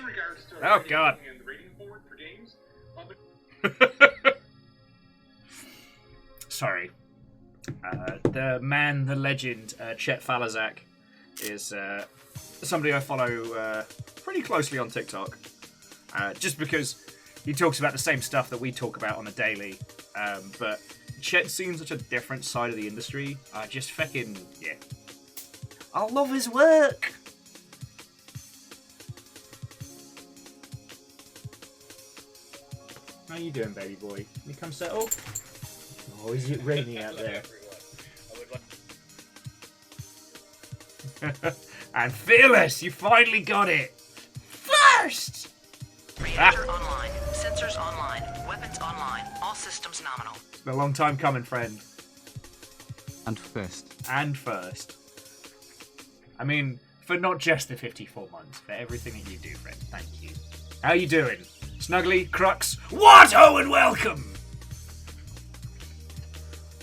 regards to Oh God. and the rating board for games. Sorry. The man, the legend, Chet Falazak, is somebody I follow pretty closely on TikTok. Just because he talks about the same stuff that we talk about on a daily. But Chet's seen such a different side of the industry. Just fucking, yeah. I love his work! How you doing, baby boy? You come settle? Oh, is it raining out there? And Fearless, you finally got it! First! Reactor online, sensors online, weapons online, all systems nominal. It's been a long time coming, friend. And first. And first. I mean, for not just the 54 months, for everything that you do, friend. Thank you. How you doing? Snuggly, Crux, Watto, and welcome!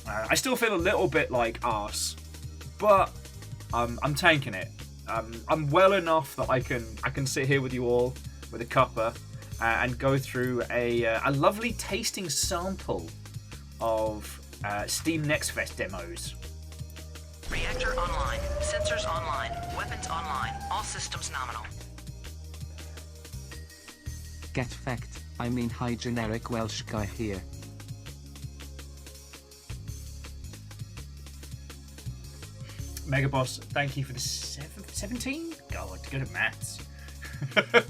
I still feel a little bit like arse, but I'm tanking it. I'm well enough that I can sit here with you all with a cuppa and go through a lovely tasting sample of Steam Next Fest demos. Reactor online, sensors online, weapons online, all systems nominal. Get fact, I mean hi generic Welsh guy here. Megaboss, thank you for the 17? God, good at maths.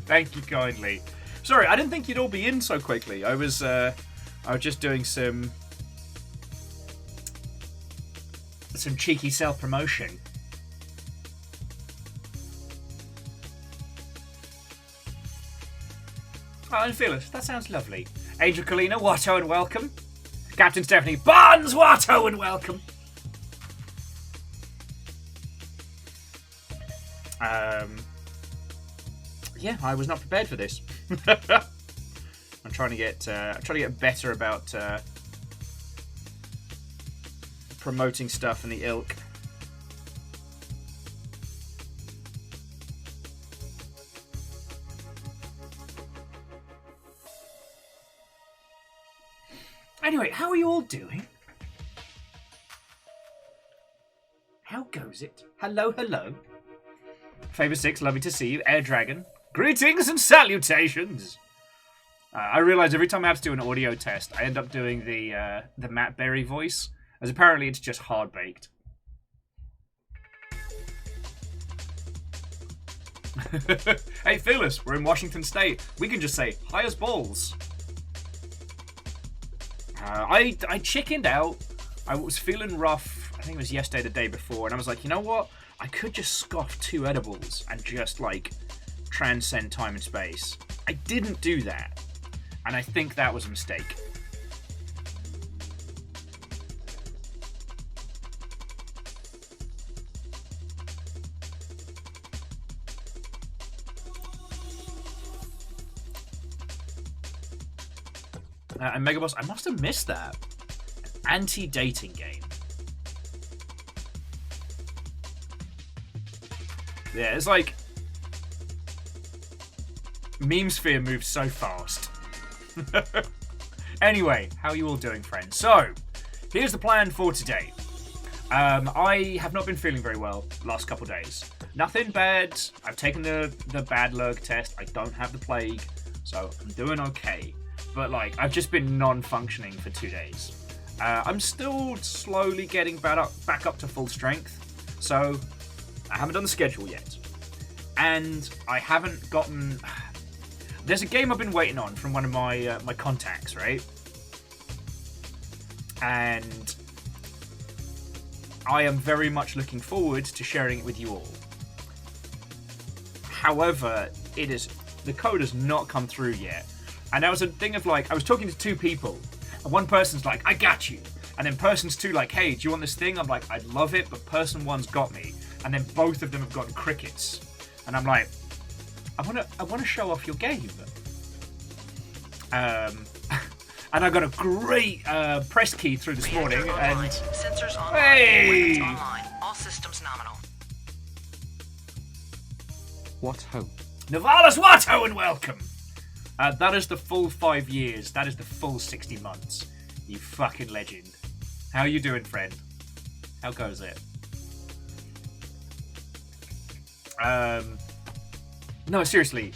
Thank you kindly. Sorry, I didn't think you'd all be in so quickly. I was just doing some cheeky self-promotion. Oh, and Fearless, that sounds lovely. Angel Kalina, Watto and welcome. Captain Stephanie Barnes, Watto and welcome. Yeah, I was not prepared for this. I'm trying to get better about promoting stuff in the ilk. Anyway, how are you all doing? How goes it? Hello, hello. Favor 6, lovely to see you. Air Dragon. Greetings and salutations! I realise every time I have to do an audio test, I end up doing the Matt Berry voice, as apparently it's just hard-baked. Hey, Fearless, we're in Washington State. We can just say, hi as balls. I chickened out. I was feeling rough, I think it was yesterday, the day before, and I was like, you know what? I could just scoff 2 edibles and just, like, transcend time and space. I didn't do that, and I think that was a mistake. And Megaboss, I must have missed that. Anti-dating game. Yeah, it's like meme sphere moves so fast. Anyway, how are you all doing, friends? So, here's the plan for today. I have not been feeling very well the last couple days. Nothing bad. I've taken the bad lurg test. I don't have the plague, so I'm doing okay. But like, I've just been non-functioning for 2 days. I'm still slowly getting back up to full strength, so I haven't done the schedule yet. And I haven't gotten... There's a game I've been waiting on from one of my my contacts, right? And I am very much looking forward to sharing it with you all. However, the code has not come through yet. And that was a thing of like, I was talking to 2 people, and one person's like, I got you. And then person's 2 like, hey, do you want this thing? I'm like, I'd love it, but person 1's got me. And then both of them have gotten crickets. And I'm like, I want to show off your game. And I got a great press key through this morning. Online. And sensors online, hey, weapons online, all systems nominal. What ho? Navalis Watto and welcome! That is the full 5 years. That is the full 60 months. You fucking legend. How you doing, friend? How goes it? No, seriously.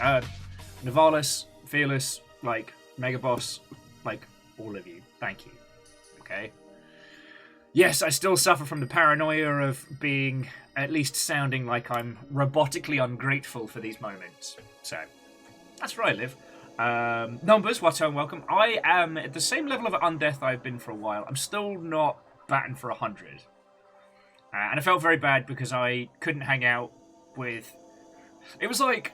Navalis, Fearless, like, Mega Boss, like, all of you. Thank you. Okay? Yes, I still suffer from the paranoia of being, at least sounding like I'm robotically ungrateful for these moments. So, that's where I live. Numbers, Watto and welcome. I am at the same level of undeath I've been for a while. I'm still not batting for 100. And I felt very bad because I couldn't hang out with... It was like...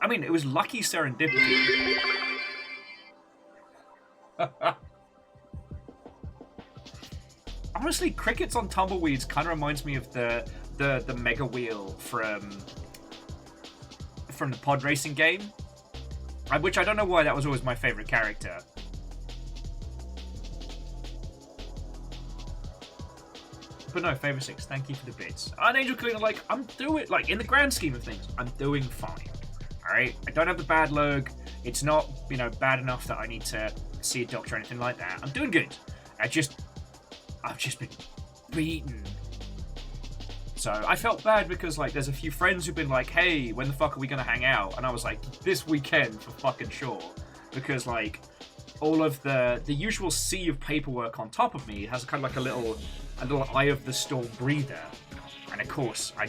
I mean, it was lucky serendipity. Honestly, Crickets on Tumbleweeds kind of reminds me of the Mega Wheel from the pod racing game. Which I don't know why that was always my favourite character. But no, Favour 6, thank you for the bits. And Angel Cleaner, like, I'm doing, like, in the grand scheme of things, I'm doing fine. Alright? I don't have the bad lug. It's not, you know, bad enough that I need to see a doctor or anything like that. I'm doing good. I've just been beaten. So I felt bad because, like, there's a few friends who've been like, hey, when the fuck are we going to hang out? And I was like, this weekend for fucking sure. Because, like, all of the usual sea of paperwork on top of me has kind of like a little eye of the storm breather. And of course, I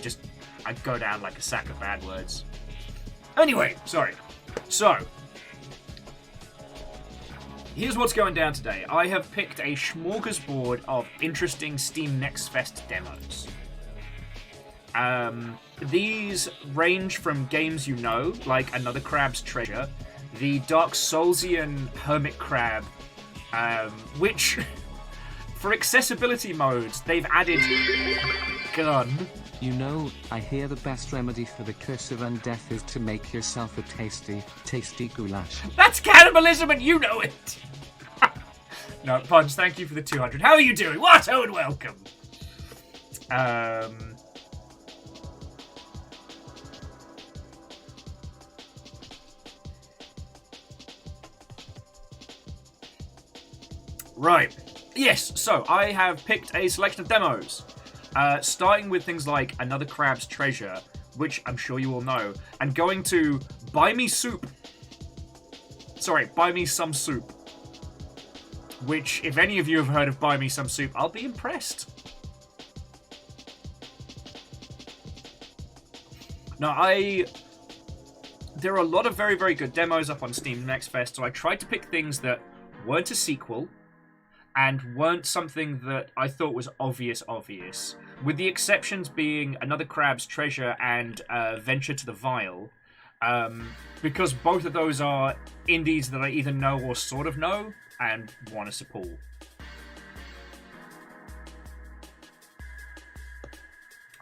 go down like a sack of bad words. Anyway, sorry. So, here's what's going down today. I have picked a smorgasbord of interesting Steam Next Fest demos. These range from games you know, like Another Crab's Treasure, the Dark Soulsian Hermit Crab, which, for accessibility modes, they've added gun. You know, I hear the best remedy for the curse of undeath is to make yourself a tasty goulash. That's cannibalism and you know it! No, Punch, thank you for the 200. How are you doing? Watto and welcome! Right. Yes, so I have picked a selection of demos. Starting with things like Another Crab's Treasure, which I'm sure you all know, and going to Buy Me Some Soup. Which, if any of you have heard of Buy Me Some Soup, I'll be impressed. Now, there are a lot of very, very good demos up on Steam Next Fest, so I tried to pick things that weren't a sequel, and weren't something that I thought was obvious, with the exceptions being Another Crab's Treasure and Venture to the Vile, because both of those are indies that I either know or sort of know, and want to support.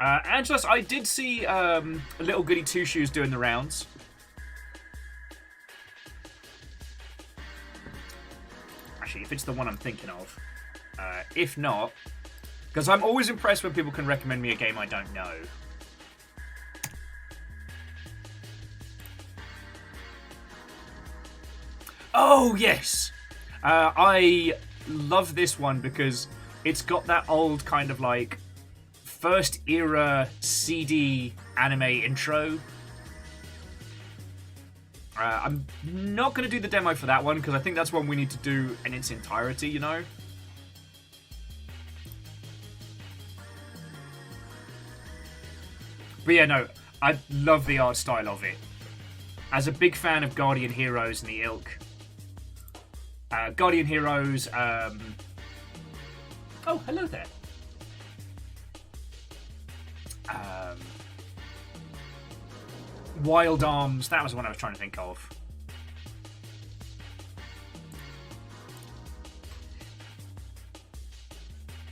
Angelus, I did see Little Goody Two Shoes doing the rounds. If it's the one I'm thinking of. If not, because I'm always impressed when people can recommend me a game I don't know. Oh, yes! I love this one because it's got that old kind of like first era CD anime intro. I'm not going to do the demo for that one, because I think that's one we need to do in its entirety, you know? But yeah, no, I love the art style of it. As a big fan of Guardian Heroes and the ilk. Guardian Heroes, oh, hello there. Wild Arms, that was the one I was trying to think of.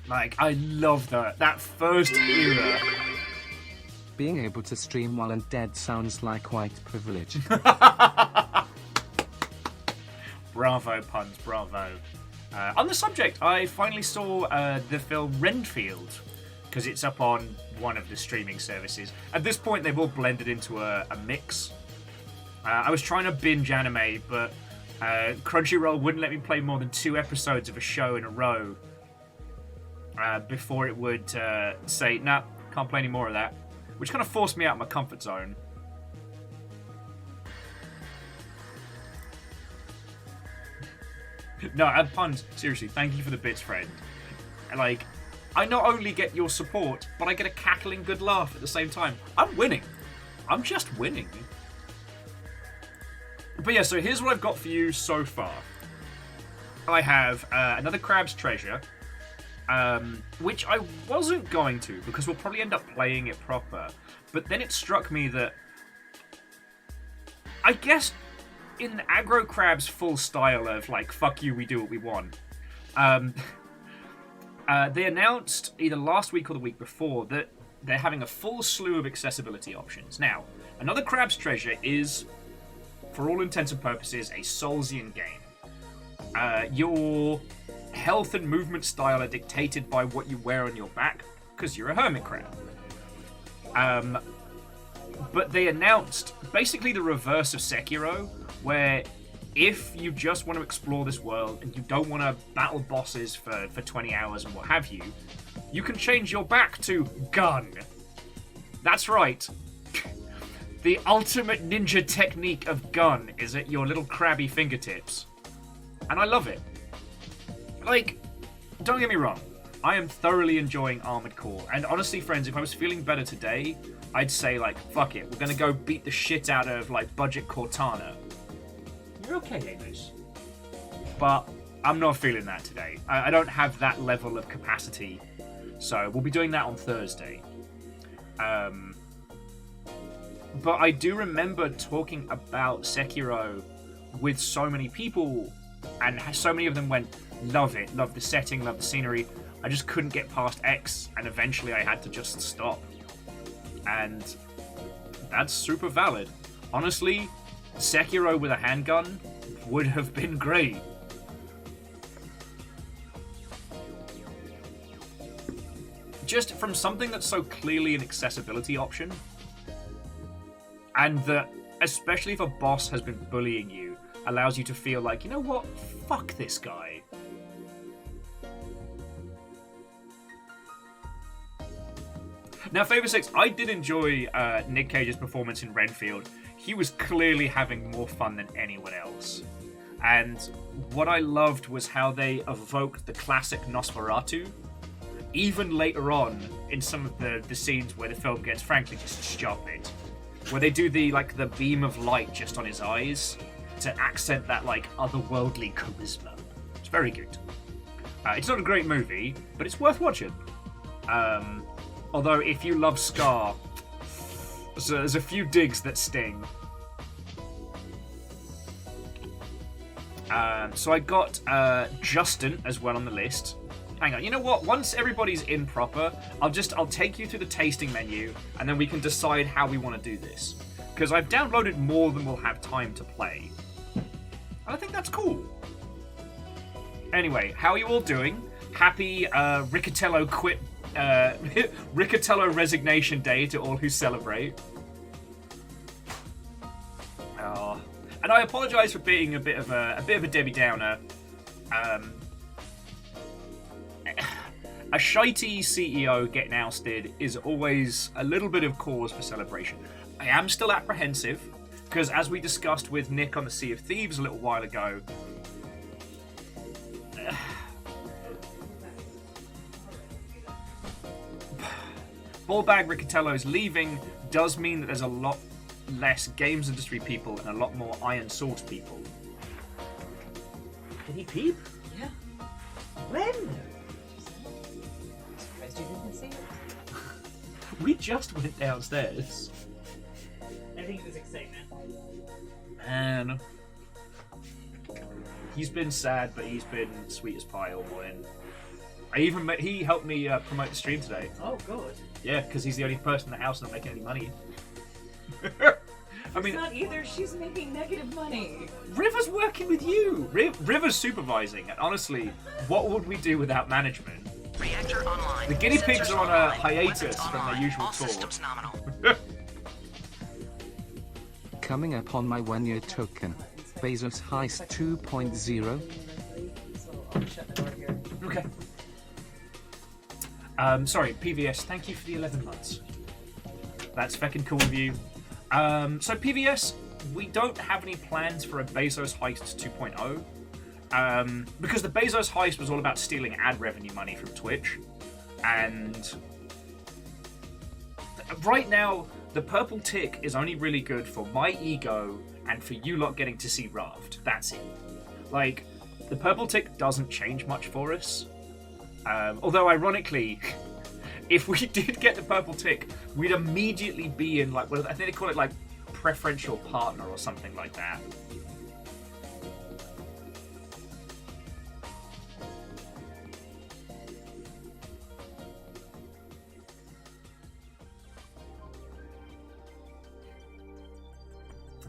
Like, I love that first era. Being able to stream while undead sounds like white privilege. Bravo, puns, bravo. On the subject, I finally saw the film Renfield, because it's up on one of the streaming services. At this point, they've all blended into a mix. I was trying to binge anime, but Crunchyroll wouldn't let me play more than 2 episodes of a show in a row before it would say, nah, can't play any more of that. Which kind of forced me out of my comfort zone. No, puns. Seriously, thank you for the bits, friend. Like, I not only get your support, but I get a cackling good laugh at the same time. I'm winning. I'm just winning. But yeah, so here's what I've got for you so far. I have another Crab's Treasure, which I wasn't going to, because we'll probably end up playing it proper. But then it struck me that, I guess, in Aggro Crab's full style of, like, fuck you, we do what we want, they announced either last week or the week before that they're having a full slew of accessibility options. Now, Another Crab's Treasure is, for all intents and purposes, a Soulsian game. Your health and movement style are dictated by what you wear on your back, because you're a hermit crab. But they announced basically the reverse of Sekiro, where if you just want to explore this world and you don't want to battle bosses for 20 hours and what have you, you can change your back to gun. That's right. The ultimate ninja technique of gun is at your little crabby fingertips. And I love it. Like, don't get me wrong, I am thoroughly enjoying Armored Core. And honestly, friends, if I was feeling better today, I'd say, like, fuck it, we're gonna go beat the shit out of, like, Budget Cortana. You're okay, Amos. But I'm not feeling that today. I don't have that level of capacity. So we'll be doing that on Thursday. But I do remember talking about Sekiro with so many people, and so many of them went, love it, love the setting, love the scenery. I just couldn't get past X, and eventually I had to just stop. And that's super valid. Honestly, Sekiro with a handgun would have been great. Just from something that's so clearly an accessibility option, and that, especially if a boss has been bullying you, allows you to feel like, you know what, fuck this guy. Now, Favor 6, I did enjoy Nick Cage's performance in Renfield. He was clearly having more fun than anyone else. And what I loved was how they evoked the classic Nosferatu, even later on in some of the scenes where the film gets, frankly, just stupid. Where they do the beam of light just on his eyes to accent that, like, otherworldly charisma. It's very good. It's not a great movie, but it's worth watching. Although, if you love Scar, there's a few digs that sting. So I got Justin as well on the list. Hang on, you know what? Once everybody's in proper, I'll take you through the tasting menu, and then we can decide how we want to do this. Because I've downloaded more than we'll have time to play. And I think that's cool. Anyway, how are you all doing? Happy Riccatello quit. Riccatello Resignation Day to all who celebrate. Oh. And I apologise for being a bit of a Debbie Downer. A shitey CEO getting ousted is always a little bit of cause for celebration. I am still apprehensive, because as we discussed with Nick on the Sea of Thieves a little while ago, Ballbag Riccatello's leaving does mean that there's a lot less games industry people and a lot more Iron Source people. Did he peep? Yeah. When? Surprised you didn't see it. We just went downstairs. I think it was excitement. Man. He's been sad, but he's been sweet as pie all morning. He helped me promote the stream today. Oh, good. Yeah, because he's the only person in the house not making any money. I mean, it's not either. She's making negative money. River's working with you. River's supervising. And honestly, what would we do without management? Reactor online. The guinea pigs Sensors are on a online. hiatus Weapons from their online. usual All tour. systems nominal. coming up on my 1-year token. Bezos Heist 2.0. So I'll shut the door here. Okay. Sorry, PVS, thank you for the 11 months. That's fucking cool of you. So PVS, we don't have any plans for a Bezos Heist 2.0. Because the Bezos Heist was all about stealing ad revenue money from Twitch. And right now, the purple tick is only really good for my ego and for you lot getting to see Raft. That's it. Like, the purple tick doesn't change much for us. Although, ironically, if we did get the purple tick, we'd immediately be in, like, I think they call it, like, preferential partner or something like that.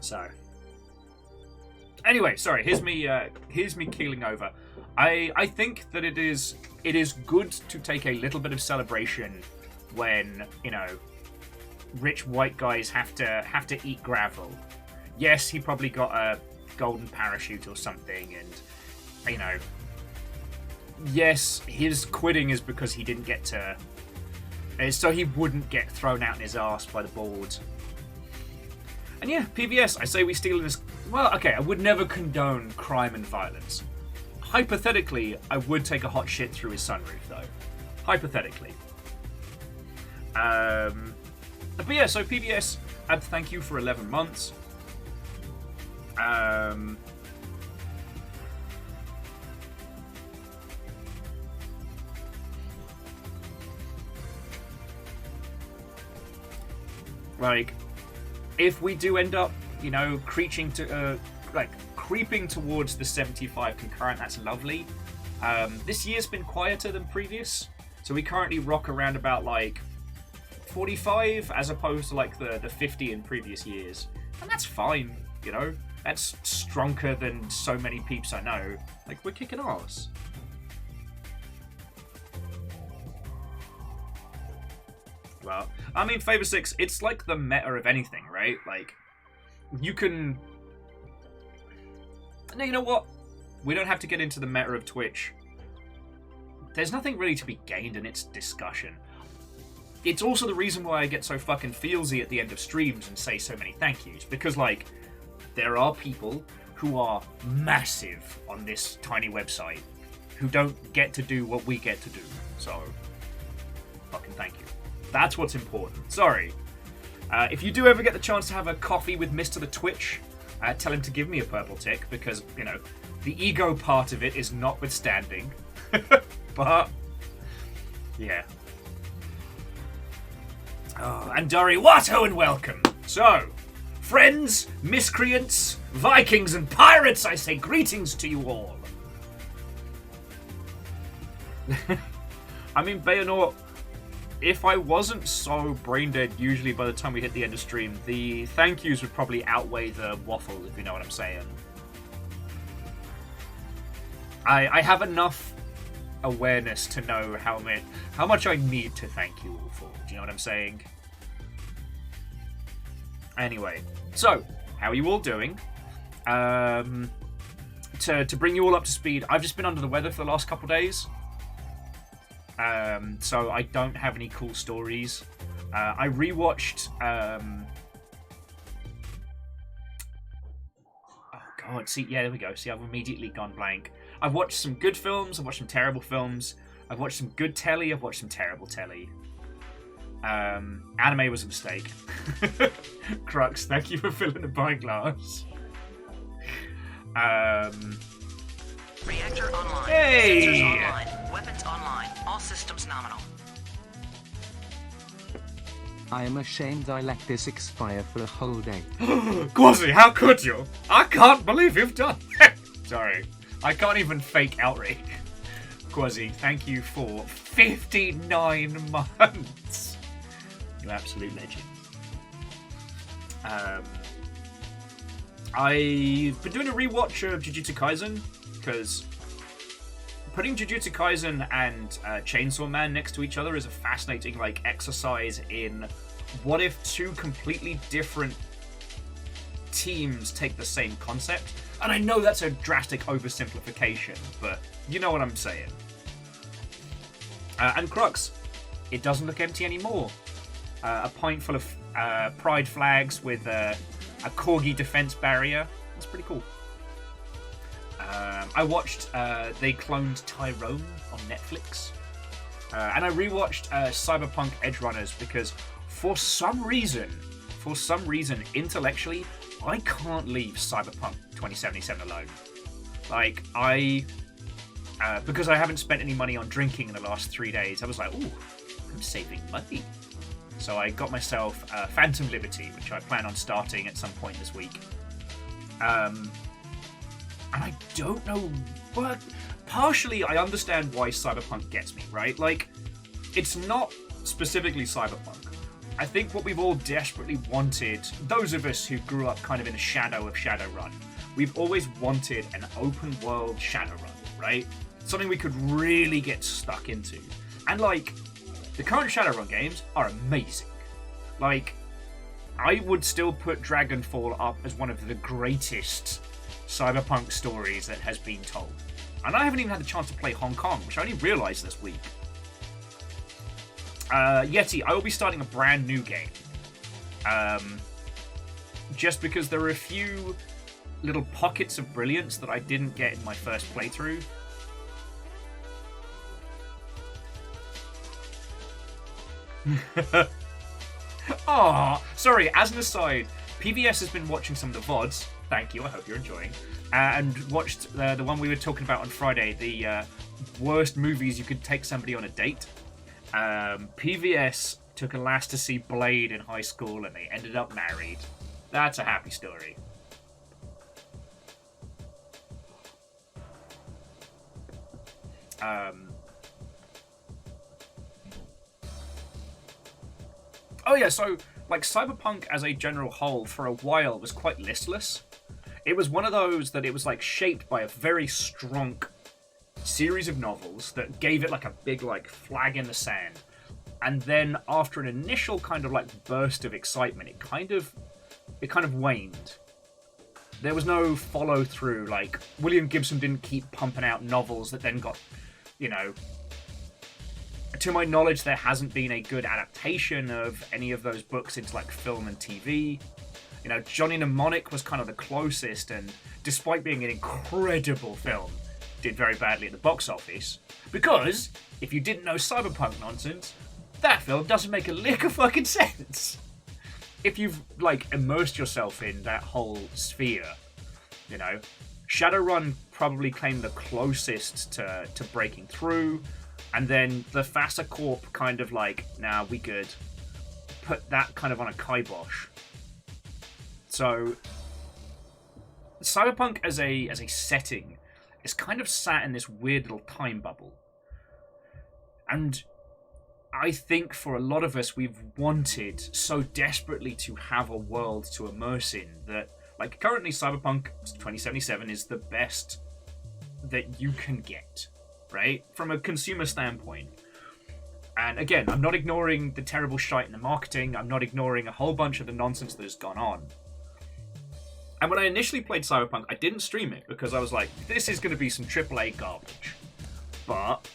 So, anyway, sorry. Here's me keeling over. I think that it is good to take a little bit of celebration when, you know, rich white guys have to eat gravel. Yes, he probably got a golden parachute or something, and, you know, yes, his quitting is because he didn't get to, so he wouldn't get thrown out in his ass by the board. And yeah, PVS, I say we steal this. Well, okay, I would never condone crime and violence. Hypothetically, I would take a hot shit through his sunroof, though. Hypothetically. But yeah, so PVS, I'd thank you for 11 months. Like, if we do end up, you know, creeping towards the 75 concurrent, that's lovely. This year's been quieter than previous, so we currently rock around about like 45 as opposed to like the 50 in previous years, and that's fine, you know. That's stronger than so many peeps I know. Like, we're kicking ass. Well, I mean, Favor 6, it's like the meta of anything, right? Like, you can... No, you know what? We don't have to get into the meta of Twitch. There's nothing really to be gained in its discussion. It's also the reason why I get so fucking feelsy at the end of streams and say so many thank yous. Because, like, there are people who are massive on this tiny website who don't get to do what we get to do. So, fucking thank you. That's what's important. Sorry. If you do ever get the chance to have a coffee with Mr. the Twitch, tell him to give me a purple tick, because, you know, the ego part of it is notwithstanding. But, yeah. Oh, and Dari Watto and welcome. So, friends, miscreants, Vikings, and pirates, I say greetings to you all. I mean, Bayanor, if I wasn't so brain dead, usually by the time we hit the end of stream, the thank yous would probably outweigh the waffle, if you know what I'm saying. I have enough awareness to know how much I need to thank you all for. Do you know what I'm saying? Anyway, so how are you all doing? To bring you all up to speed, I've just been under the weather for the last couple days. So I don't have any cool stories. I rewatched. Oh god! See, yeah, there we go. See, I've immediately gone blank. I've watched some good films. I've watched some terrible films. I've watched some good telly. I've watched some terrible telly. Anime was a mistake. Crux, thank you for filling the pint glass. Reactor online. Hey! Sensors online. Weapons online. All systems nominal. I am ashamed I let this expire for a whole day. Quasi, how could you? I can't believe you've done that. Sorry, I can't even fake outrage. Quasi, thank you for 59 months. You absolute legend. I've been doing a rewatch of Jujutsu Kaisen, because putting Jujutsu Kaisen and Chainsaw Man next to each other is a fascinating exercise in what if two completely different teams take the same concept. And I know that's a drastic oversimplification, but you know what I'm saying. And Crux, it doesn't look empty anymore. A pint full of pride flags with a corgi defense barrier. That's pretty cool. I watched they cloned Tyrone on Netflix. And I rewatched Cyberpunk Edgerunners because for some reason, intellectually, I can't leave Cyberpunk 2077 alone. Like, because I haven't spent any money on drinking in the last 3 days, I was like, ooh, I'm saving money. So I got myself Phantom Liberty, which I plan on starting at some point this week. And I don't know, but partially I understand why Cyberpunk gets me, right? Like, it's not specifically Cyberpunk. I think what we've all desperately wanted, those of us who grew up kind of in the shadow of Shadowrun, we've always wanted an open world Shadowrun, right? Something we could really get stuck into. And like, the current Shadowrun games are amazing. Like, I would still put Dragonfall up as one of the greatest Cyberpunk stories that has been told. And I haven't even had the chance to play Hong Kong, which I only realised this week. Yeti, I will be starting a brand new game. Just because there are a few little pockets of brilliance that I didn't get in my first playthrough. Oh, sorry, as an aside, PVS has been watching some of the VODs. Thank you, I hope you're enjoying. And watched the one we were talking about on Friday, the worst movies you could take somebody on a date. PVS took a lass to see Blade in high school and they ended up married. That's a happy story. Oh yeah, so like Cyberpunk as a general whole for a while was quite listless. It was one of those that it was like shaped by a very strong series of novels that gave it like a big like flag in the sand. And then after an initial kind of like burst of excitement, it kind of waned. There was no follow through. Like William Gibson didn't keep pumping out novels that then got, you know, to my knowledge, there hasn't been a good adaptation of any of those books into like film and TV. You know, Johnny Mnemonic was kind of the closest, and despite being an incredible film, did very badly at the box office. Because, if you didn't know Cyberpunk nonsense, that film doesn't make a lick of fucking sense. If you've, like, immersed yourself in that whole sphere, you know, Shadowrun probably claimed the closest to breaking through, and then the Fassa Corp kind of like, nah, we good. Put that kind of on a kibosh. So, Cyberpunk as a setting is kind of sat in this weird little time bubble. And I think for a lot of us, we've wanted so desperately to have a world to immerse in that, like, currently Cyberpunk 2077 is the best that you can get, right? From a consumer standpoint. And again, I'm not ignoring the terrible shite in the marketing. I'm not ignoring a whole bunch of the nonsense that has gone on. And when I initially played Cyberpunk, I didn't stream it because I was like, this is going to be some AAA garbage. But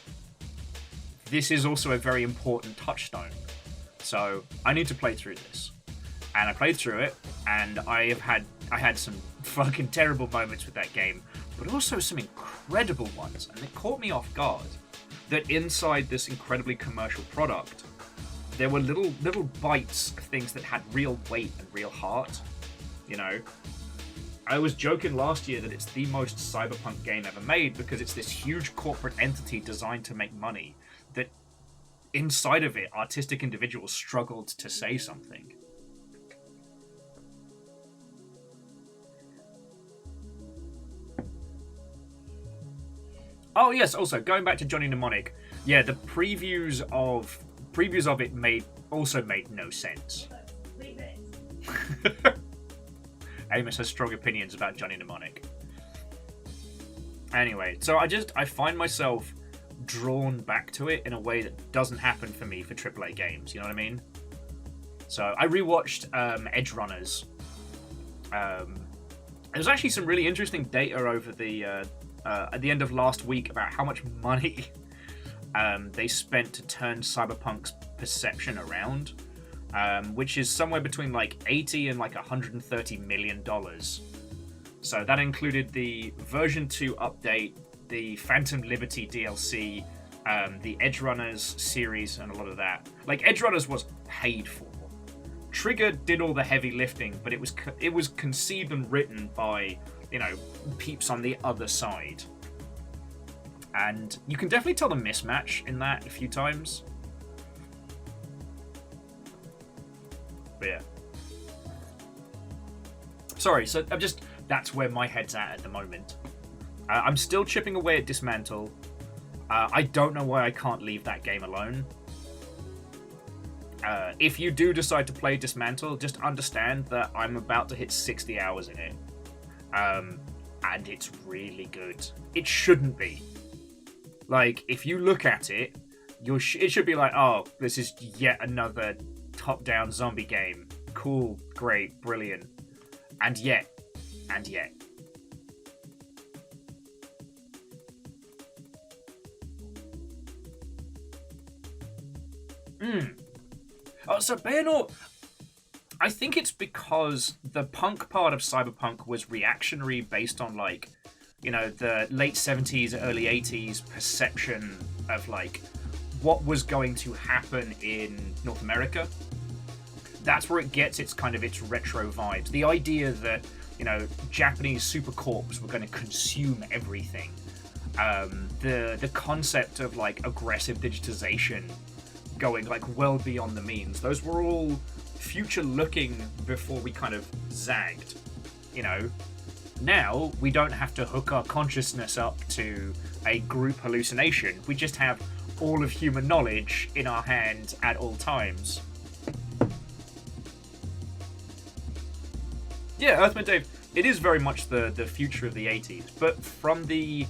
this is also a very important touchstone. So I need to play through this. And I played through it, and I had some fucking terrible moments with that game, but also some incredible ones. And it caught me off guard that inside this incredibly commercial product, there were little bites of things that had real weight and real heart. You know, I was joking last year that it's the most Cyberpunk game ever made because it's this huge corporate entity designed to make money that inside of it, artistic individuals struggled to say something. Oh yes, also going back to Johnny Mnemonic, yeah, the previews of it made no sense. Amos has strong opinions about Johnny Mnemonic. Anyway, so I find myself drawn back to it in a way that doesn't happen for me for AAA games, you know what I mean? So I rewatched Edgerunners There's actually some really interesting data over the at the end of last week about how much money they spent to turn Cyberpunk's perception around, which is somewhere between like 80 and like 130 million dollars. So that included the version 2 update, the Phantom Liberty DLC, the Edge Runners series, and a lot of that. Like, Edge Runners was paid for. Trigger did all the heavy lifting, but it was conceived and written by, you know, peeps on the other side. And you can definitely tell the mismatch in that a few times. But yeah. Sorry, so that's where my head's at the moment. I'm still chipping away at Dismantle. I don't know why I can't leave that game alone. If you do decide to play Dismantle, just understand that I'm about to hit 60 hours in it. And it's really good. It shouldn't be. Like, if you look at it, it should be like, oh, this is yet another top-down zombie game. Cool, great, brilliant. And yet. Oh, so Bayonetta, I think it's because the punk part of Cyberpunk was reactionary based on, like, you know, the late 70s, early 80s perception of, like, what was going to happen in North America. That's where it gets its retro vibes. The idea that, you know, Japanese supercorps were going to consume everything. The concept of, like, aggressive digitization going, like, well beyond the means. Those were all future-looking before we kind of zagged, you know. Now, we don't have to hook our consciousness up to a group hallucination. We just have all of human knowledge in our hand at all times. Yeah, Earthman Dave, it is very much the future of the 80s, but from the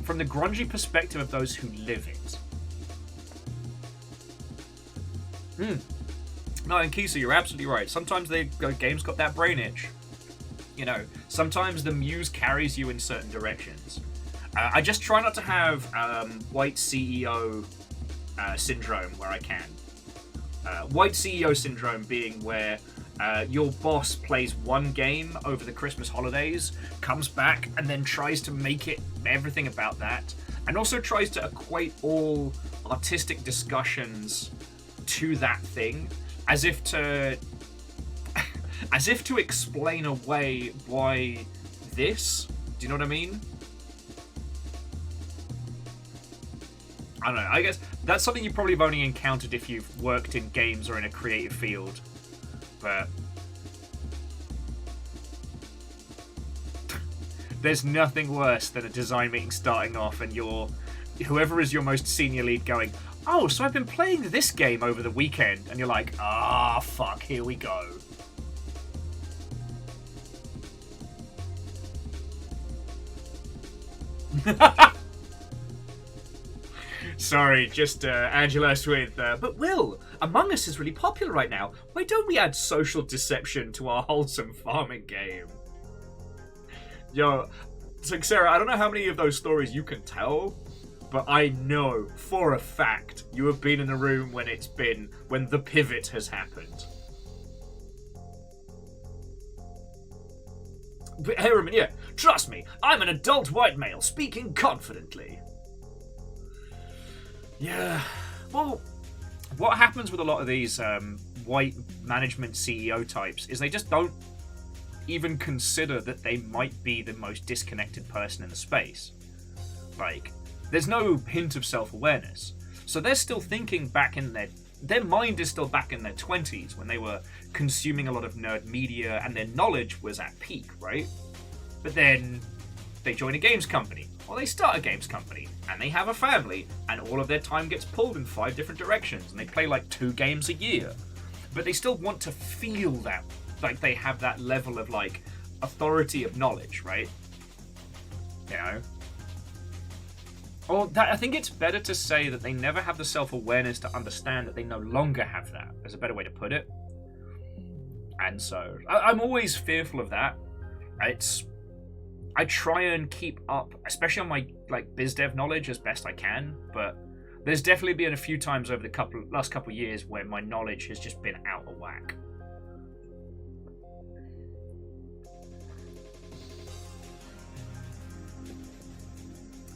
grungy perspective of those who live it. No, and Kisa, you're absolutely right. Sometimes games got that brain itch. You know, sometimes the muse carries you in certain directions. I just try not to have white CEO syndrome where I can. White CEO syndrome being where your boss plays one game over the Christmas holidays, comes back, and then tries to make it everything about that, and also tries to equate all artistic discussions to that thing, as if to explain away why this. Do you know what I mean? I don't know. I guess that's something you probably have only encountered if you've worked in games or in a creative field. But there's nothing worse than a design meeting starting off and whoever is your most senior lead going, oh, so I've been playing this game over the weekend, and you're like, fuck, here we go. Sorry, just Angelos with, but Will, Among Us is really popular right now. Why don't we add social deception to our wholesome farming game? Yo, so Sarah, I don't know how many of those stories you can tell, but I know for a fact you have been in the room when the pivot has happened. But Harriman, yeah, trust me, I'm an adult white male speaking confidently. Yeah, well, what happens with a lot of these white management CEO types is they just don't even consider that they might be the most disconnected person in the space. Like, there's no hint of self-awareness. So they're still thinking back in their mind is still back in their 20s when they were consuming a lot of nerd media and their knowledge was at peak, right? But then they join a games company, or they start a games company, and they have a family, and all of their time gets pulled in 5 different directions, and they play like 2 games a year. But they still want to feel that, like they have that level of like authority of knowledge, right? You know? Or that, I think it's better to say that they never have the self-awareness to understand that they no longer have that. There's a better way to put it. And so I'm always fearful of that. I try and keep up, especially on my like biz dev knowledge, as best I can. But there's definitely been a few times over the last couple of years where my knowledge has just been out of whack.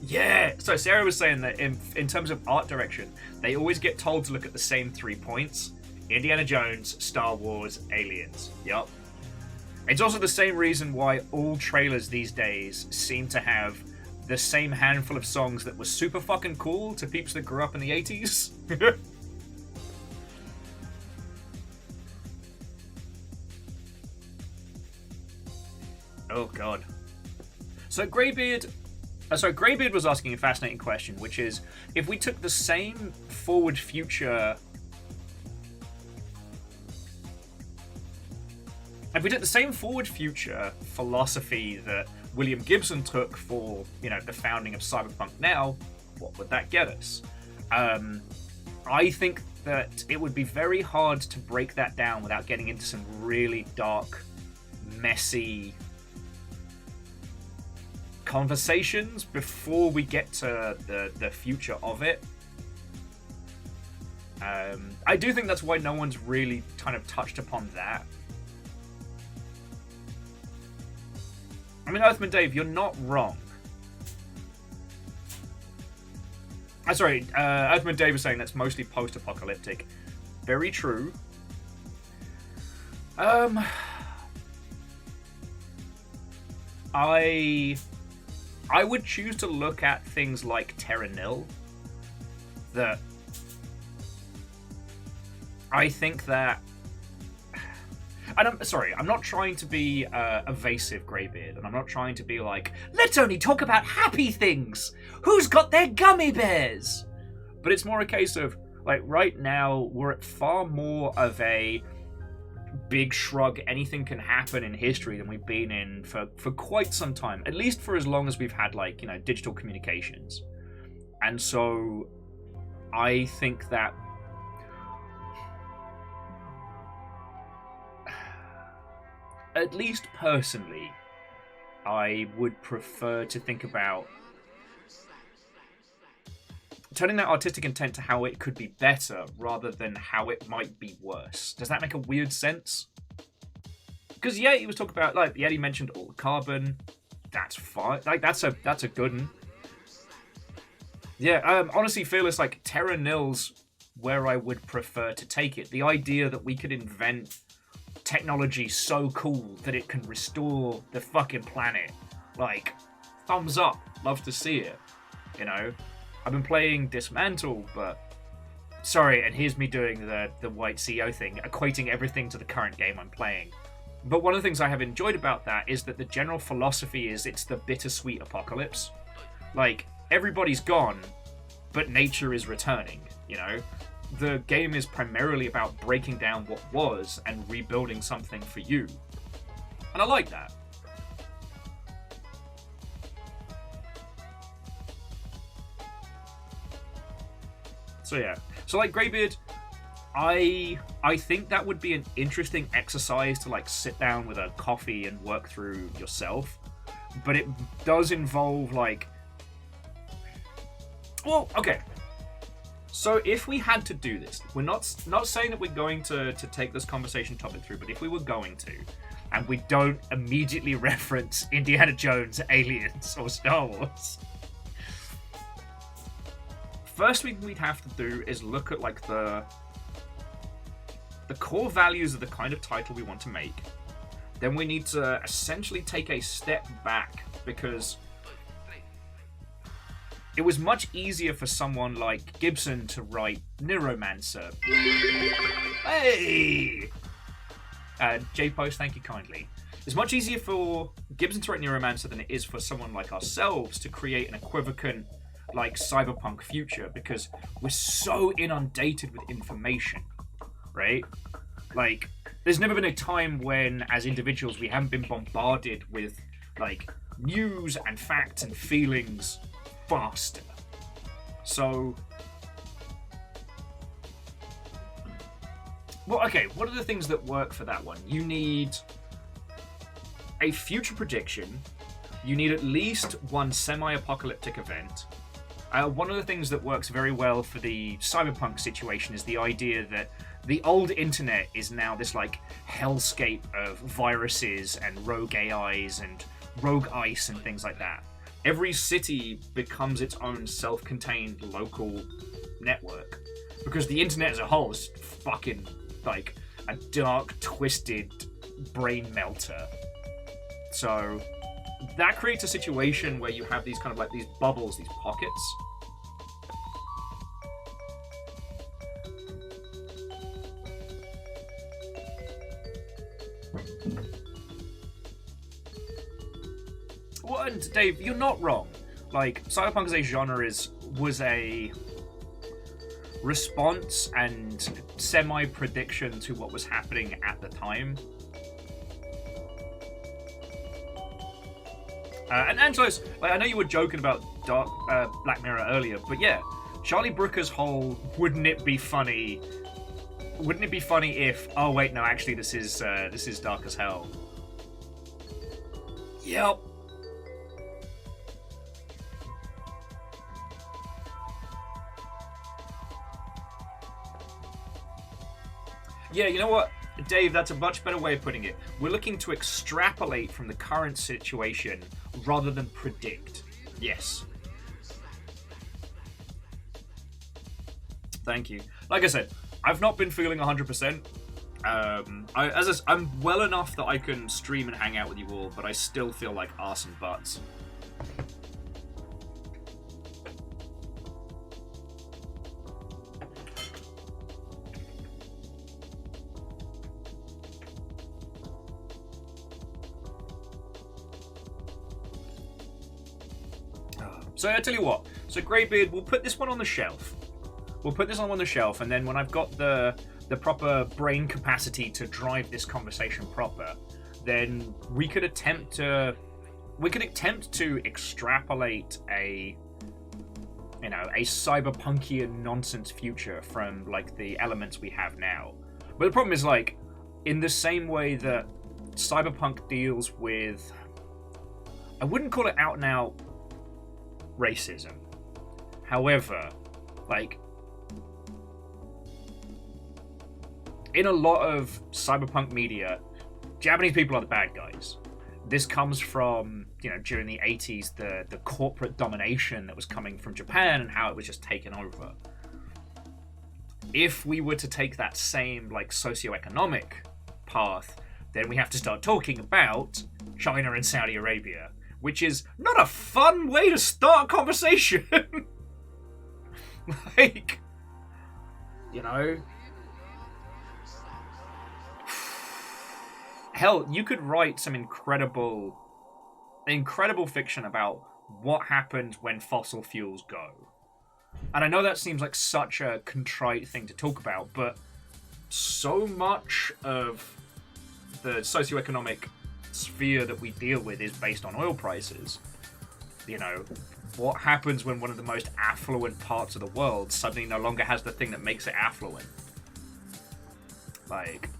Yeah. So Sarah was saying that in terms of art direction, they always get told to look at the same 3 points: Indiana Jones, Star Wars, Aliens. Yup. It's also the same reason why all trailers these days seem to have the same handful of songs that were super fucking cool to peeps that grew up in the 80s. Oh god. So Greybeard was asking a fascinating question, which is, if we took the same forward future... If we took the same forward future philosophy that William Gibson took for, the founding of Cyberpunk now, what would that get us? I think that it would be very hard to break that down without getting into some really dark, messy conversations before we get to the future of it. I do think that's why no one's really kind of touched upon that. I mean, Earthman Dave, you're not wrong. Earthman Dave was saying that's mostly post-apocalyptic. Very true. I would choose to look at things like Terra Nil. That I think that... And I'm not trying to be evasive, Greybeard, and I'm not trying to be like, let's only talk about happy things! Who's got their gummy bears? But it's more a case of, like, right now, we're at far more of a big shrug, anything can happen in history than we've been in for quite some time. At least for as long as we've had, like, digital communications. And so, I think that at least personally, I would prefer to think about turning that artistic intent to how it could be better rather than how it might be worse. Does that make a weird sense? Because yeah, he was talking about, like, yeah, he mentioned all the carbon. That's fine. Like, that's a good one. Yeah, honestly, Fearless, like, Terra Nil's where I would prefer to take it. The idea that we could invent technology so cool that it can restore the fucking planet. Like, thumbs up. Love to see it. I've been playing Dismantle, but... Sorry, and here's me doing the white CEO thing, equating everything to the current game I'm playing. But one of the things I have enjoyed about that is that the general philosophy is it's the bittersweet apocalypse. Like, everybody's gone, but nature is returning, The game is primarily about breaking down what was and rebuilding something for you. And I like that. So yeah. So like Greybeard, I think that would be an interesting exercise to like sit down with a coffee and work through yourself. But it does involve like... Well, okay. So if we had to do this, we're not saying that we're going to take this conversation topic through, but if we were going to, and we don't immediately reference Indiana Jones, Aliens, or Star Wars, first thing we'd have to do is look at like the core values of the kind of title we want to make. Then we need to essentially take a step back, because it was much easier for someone like Gibson to write Neuromancer. Hey! J-Post, thank you kindly. It's much easier for Gibson to write Neuromancer than it is for someone like ourselves to create an equivocant, like, cyberpunk future, because we're so inundated with information, right? Like, there's never been a time when, as individuals, we haven't been bombarded with, like, news and facts and feelings faster. So Well, okay, what are the things that work for that one? You need a future prediction. You need at least one semi-apocalyptic event. One of the things that works very well for the cyberpunk situation is the idea that the old internet is now this like hellscape of viruses and rogue AIs and rogue ice and things like that. Every city becomes its own self-contained local network because the internet as a whole is fucking like a dark, twisted brain melter. So that creates a situation where you have these kind of like these bubbles, these pockets. Well, and Dave, you're not wrong. Like, cyberpunk as a genre was a response and semi-prediction to what was happening at the time. And Angelos, like, I know you were joking about Black Mirror earlier, but yeah, Charlie Brooker's whole wouldn't it be funny if, oh wait, no, actually this is dark as hell. Yep. Yeah, you know what, Dave, that's a much better way of putting it. We're looking to extrapolate from the current situation rather than predict. Yes. Thank you. Like I said, I've not been feeling 100%. I'm well enough that I can stream and hang out with you all, but I still feel like arse and butts. So I tell you what. So Greybeard, we'll put this one on the shelf. And then when I've got the proper brain capacity to drive this conversation proper, then we could attempt to extrapolate a cyberpunkian nonsense future from like the elements we have now. But the problem is, like, in the same way that cyberpunk deals with, I wouldn't call it out and out racism. However, like, in a lot of cyberpunk media, Japanese people are the bad guys. This comes from, during the 80s, the corporate domination that was coming from Japan and how it was just taken over. If we were to take that same, like, socioeconomic path, then we have to start talking about China and Saudi Arabia, which is not a fun way to start a conversation. Like, hell, you could write some incredible fiction about what happens when fossil fuels go. And I know that seems like such a contrite thing to talk about, but so much of the socioeconomic sphere that we deal with is based on oil prices. What happens when one of the most affluent parts of the world suddenly no longer has the thing that makes it affluent? Like,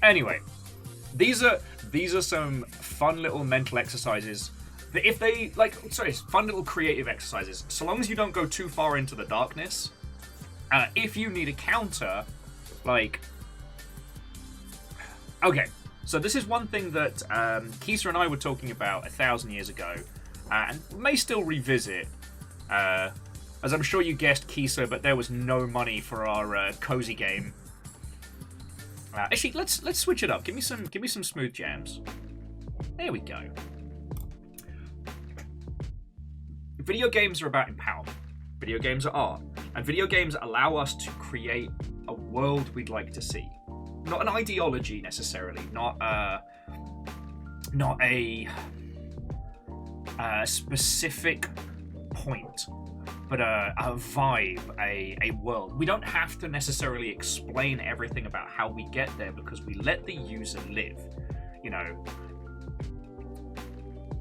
anyway, these are some fun little mental exercises that, if they fun little creative exercises, so long as you don't go too far into the darkness. If you need a counter, like, okay, so this is one thing that Kisa and I were talking about 1,000 years ago, and may still revisit. As I'm sure you guessed, Kisa, but there was no money for our cozy game. Actually, let's switch it up. Give me some smooth jams. There we go. Video games are about empowerment. Video games are art, and video games allow us to create a world we'd like to see. Not an ideology necessarily, not a specific point, but a vibe, a world. We don't have to necessarily explain everything about how we get there, because we let the user live.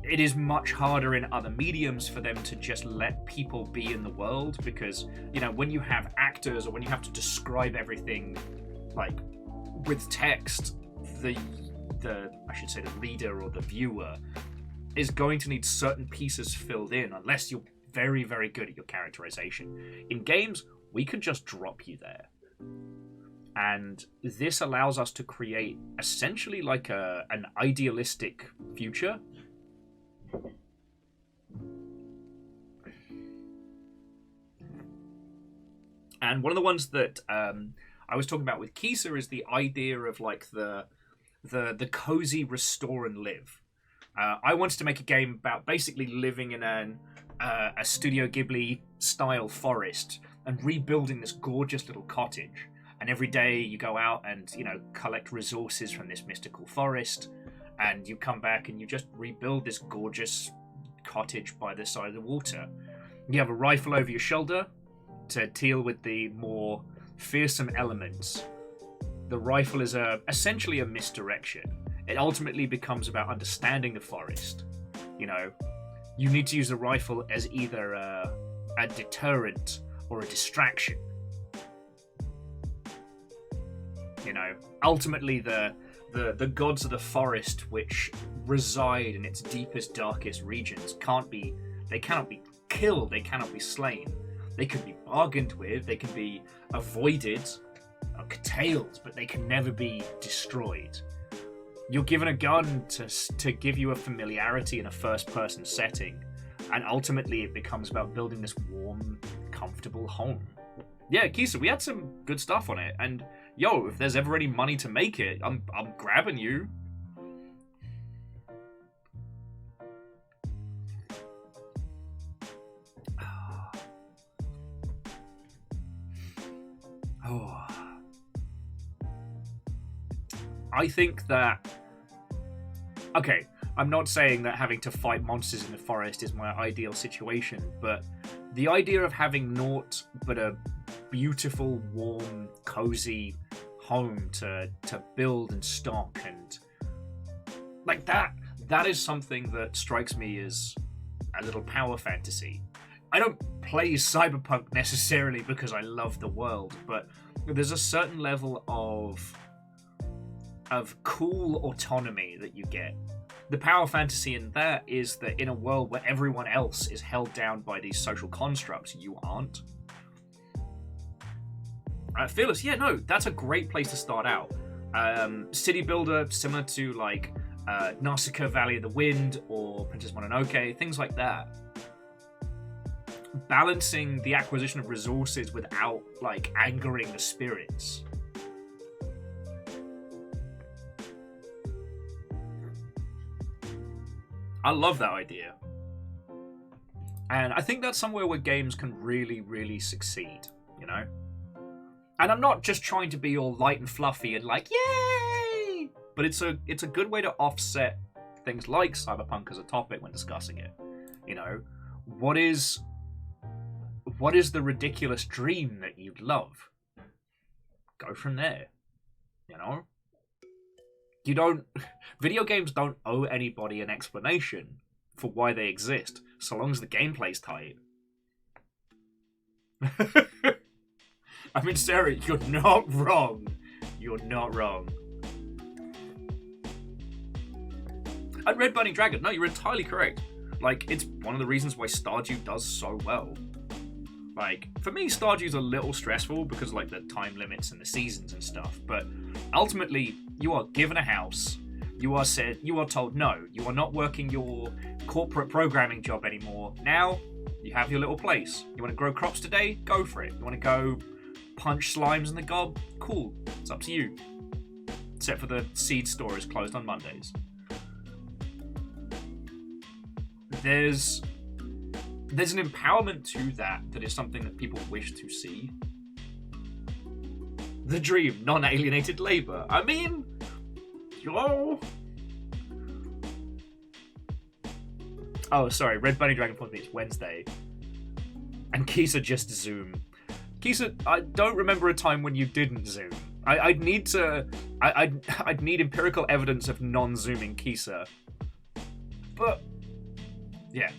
it is much harder in other mediums for them to just let people be in the world, because, you know, when you have actors or when you have to describe everything like with text, the I should say the reader or the viewer is going to need certain pieces filled in unless you're very, very good at your characterization. In games, we can just drop you there. And this allows us to create essentially like an idealistic future. And one of the ones that I was talking about with Kisa is the idea of like the cozy restore and live. I wanted to make a game about basically living in a Studio Ghibli style forest and rebuilding this gorgeous little cottage. And every day you go out and, you know, collect resources from this mystical forest, and you come back and you just rebuild this gorgeous cottage by the side of the water. You have a rifle over your shoulder to deal with the more fearsome elements. The rifle is essentially a misdirection. It ultimately becomes about understanding the forest. You know, you need to use the rifle as either a deterrent or a distraction. You know, ultimately the gods of the forest, which reside in its deepest, darkest regions, cannot be killed, they cannot be slain. They can be bargained with, they can be avoided or curtailed, but they can never be destroyed. You're given a gun to give you a familiarity in a first-person setting, and ultimately it becomes about building this warm, comfortable home. Yeah, Kisa, we had some good stuff on it, and yo, if there's ever any money to make it, I'm grabbing you. Oh. I think that... Okay, I'm not saying that having to fight monsters in the forest is my ideal situation, but the idea of having naught but a beautiful, warm, cozy home to build and stock and like that is something that strikes me as a little power fantasy. I don't play Cyberpunk necessarily because I love the world, but there's a certain level of cool autonomy that you get. The power fantasy in that is that in a world where everyone else is held down by these social constructs, you aren't. Fearless, yeah, no, that's a great place to start out. City builder, similar to like Nausicaa, Valley of the Wind, or Princess Mononoke, things like that. Balancing the acquisition of resources without like angering the spirits. I love that idea. And I think that's somewhere where games can really, really succeed, you know? And I'm not just trying to be all light and fluffy and like, yay! But it's a good way to offset things like Cyberpunk as a topic when discussing it. You know, what is the ridiculous dream that you'd love? Go from there. You know? Video games don't owe anybody an explanation for why they exist, so long as the gameplay's tight. I mean, Sarah, you're not wrong. You're not wrong. And Red Burning Dragon, no, you're entirely correct. Like, it's one of the reasons why Stardew does so well. Like, for me, Stardew's a little stressful because, like, the time limits and the seasons and stuff, but ultimately, you are given a house, you are told, no, you are not working your corporate programming job anymore. Now, you have your little place. You want to grow crops today? Go for it. You want to go punch slimes in the gob? Cool. It's up to you. Except for the seed store is closed on Mondays. There's an empowerment to that is something that people wish to see. The dream, non-alienated labor. I mean, yo. Oh, sorry. Red Bunny Dragon Point it's Wednesday, and Kisa just Zoom. Kisa, I don't remember a time when you didn't Zoom. I'd need empirical evidence of non-zooming Kisa. But Yeah.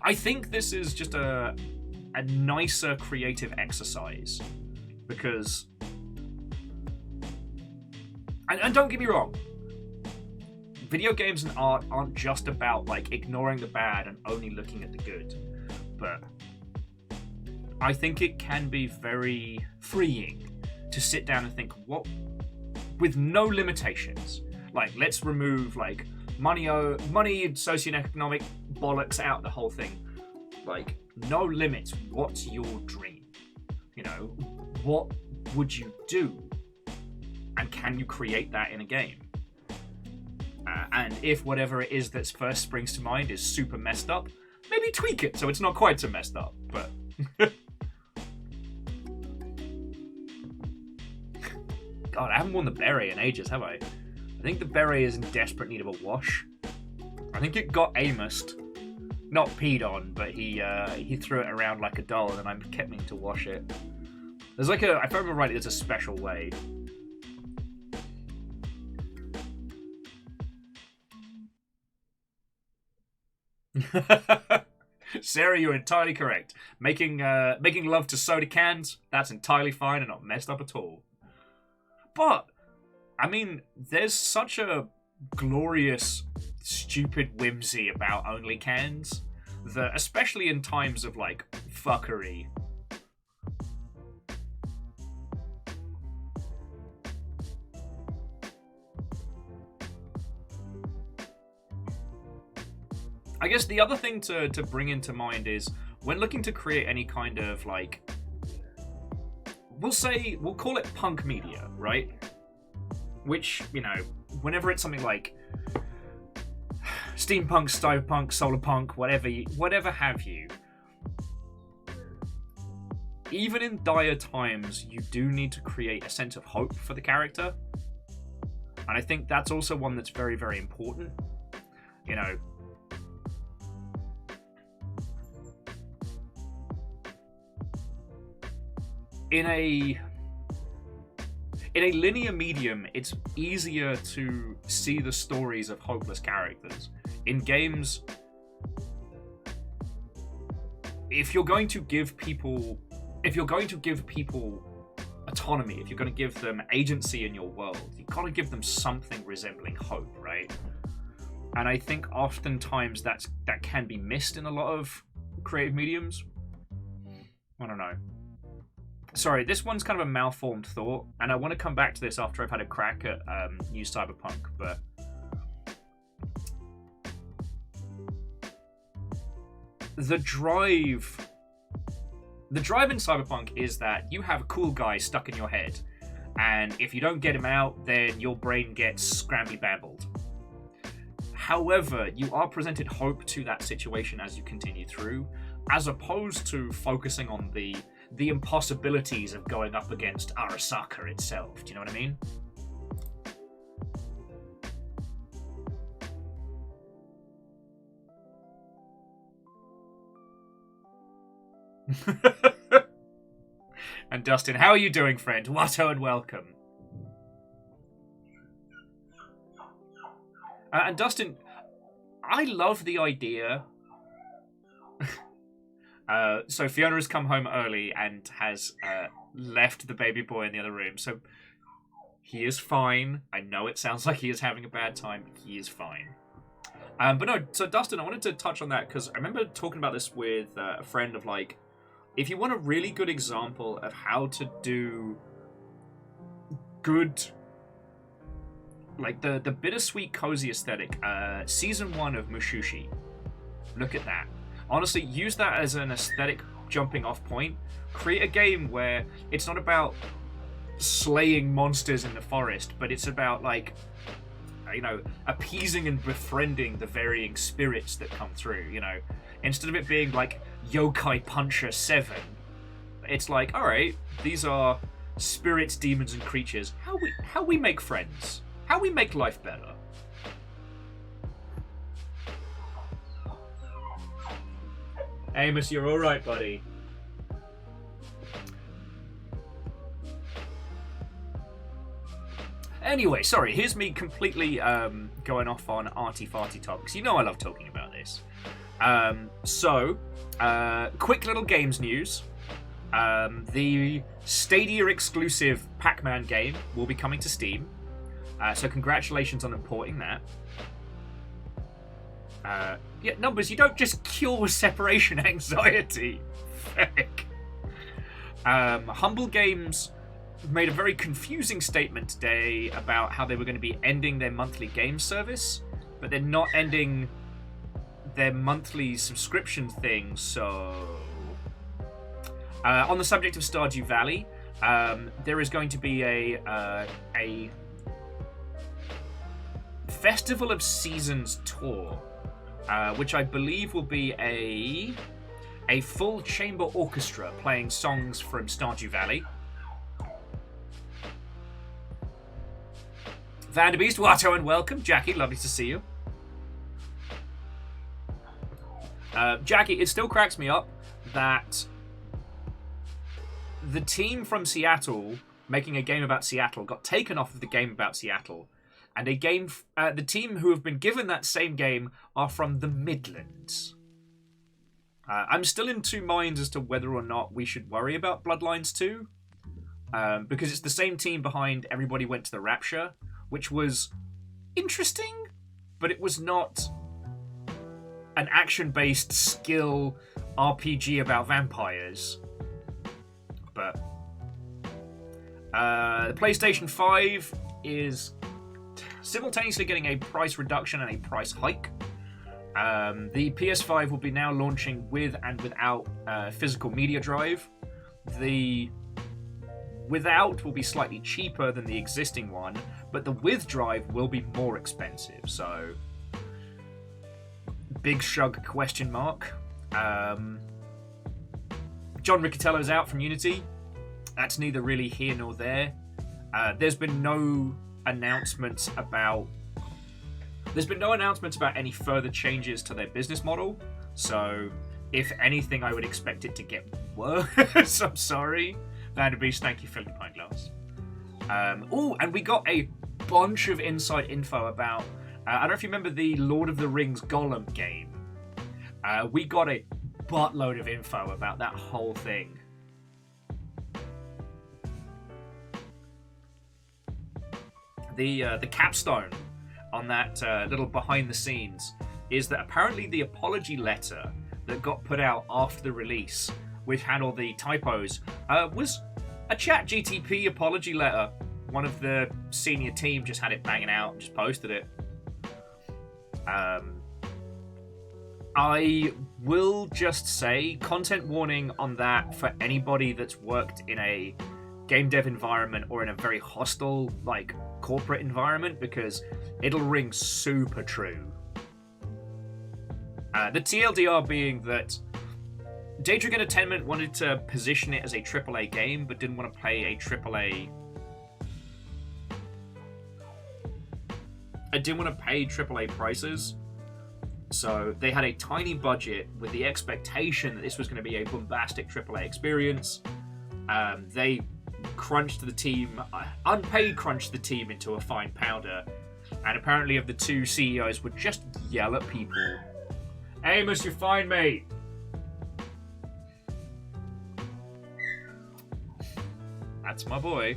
I think this is just a nicer creative exercise. Because... And don't get me wrong. Video games and art aren't just about, like, ignoring the bad and only looking at the good. But I think it can be very freeing to sit down and think, what... with no limitations. Like, let's remove, like, money, socioeconomic bollocks out the whole thing. Like, no limits. What's your dream? You know, what would you do? And can you create that in a game? And if whatever it is that first springs to mind is super messed up, maybe tweak it so it's not quite so messed up. But God, I haven't worn the beret in ages, have I? I think the beret is in desperate need of a wash. I think it got Amosed. Not peed on, but he threw it around like a doll, and I kept meaning to wash it. There's like if I remember right, there's a special way. Sarah, you're entirely correct. Making love to soda cans, that's entirely fine and not messed up at all. But, I mean, there's such a glorious, stupid whimsy about only cans that, especially in times of, like, fuckery, I guess the other thing to bring into mind is when looking to create any kind of, like, we'll call it punk media, right? Which, you know, whenever it's something like steampunk, cyberpunk, solar punk, whatever have you, even in dire times, you do need to create a sense of hope for the character. And I think that's also one that's very, very important. You know, in a linear medium, it's easier to see the stories of hopeless characters. In games, if you're going to give people autonomy, if you're going to give them agency in your world, you've got to give them something resembling hope, right? And I think oftentimes that can be missed in a lot of creative mediums. I don't know. Sorry, this one's kind of a malformed thought, and I want to come back to this after I've had a crack at new Cyberpunk, but the drive in Cyberpunk is that you have a cool guy stuck in your head, and if you don't get him out, then your brain gets scrambly bambled. However, you are presented hope to that situation as you continue through, as opposed to focusing on the impossibilities of going up against Arasaka itself. Do you know what I mean? And Dustin, how are you doing, friend? Watto and welcome. And Dustin, I love the idea. So Fiona has come home early and has left the baby boy in the other room. So he is fine. I know it sounds like he is having a bad time. He is fine. But no, so Dustin, I wanted to touch on that because I remember talking about this with a friend of, like, if you want a really good example of how to do good, like the bittersweet cozy aesthetic, season 1 of Mushushi. Look at that. Honestly, use that as an aesthetic jumping off point. Create a game where it's not about slaying monsters in the forest, but it's about, like, you know, appeasing and befriending the varying spirits that come through, you know. Instead of it being like Yokai Puncher 7, it's like, alright, these are spirits, demons, and creatures. How we make friends. How we make life better. Amos, you're alright, buddy. Anyway, sorry, here's me completely going off on arty-farty topics. You know I love talking about this. Quick little games news. The Stadia exclusive Pac-Man game will be coming to Steam. So congratulations on importing that. Yeah, Numbers, you don't just cure separation anxiety. Feck. Humble Games made a very confusing statement today about how they were going to be ending their monthly game service, but they're not ending their monthly subscription thing, so... on the subject of Stardew Valley, there is going to be a Festival of Seasons tour, which I believe will be a full chamber orchestra playing songs from Stardew Valley. Vanderbeest, Watto, and welcome. Jackie, lovely to see you. Jackie, it still cracks me up that the team from Seattle making a game about Seattle got taken off of the game about Seattle, and the team who have been given that same game are from the Midlands. I'm still in two minds as to whether or not we should worry about Bloodlines 2, because it's the same team behind Everybody Went to the Rapture, which was interesting, but it was not an action-based skill RPG about vampires. But the PlayStation 5 is simultaneously getting a price reduction and a price hike. The PS5 will be now launching with and without physical media drive. The without will be slightly cheaper than the existing one, but the with drive will be more expensive. So, big shrug question mark. John Riccatello's out from Unity. That's neither really here nor there. There's been no announcements about any further changes to their business model. So, if anything, I would expect it to get worse. I'm sorry. Vanderbeest, thank you for the pint glass. And we got a bunch of inside info about... I don't know if you remember the Lord of the Rings Gollum game. We got a buttload of info about that whole thing. The capstone on that little behind the scenes is that apparently the apology letter that got put out after the release, which had all the typos, was a ChatGTP apology letter. One of the senior team just had it banging out and just posted it. I will just say, content warning on that for anybody that's worked in a game dev environment or in a very hostile, like, corporate environment, because it'll ring super true. The TLDR being that Daedric Entertainment wanted to position it as a AAA game, but didn't want to pay a AAA... I didn't want to pay AAA prices, so they had a tiny budget with the expectation that this was going to be a bombastic AAA experience. They crunched the team, unpaid crunched the team into a fine powder, and apparently of the two CEOs would just yell at people. Amos, you're fine, mate. That's my boy.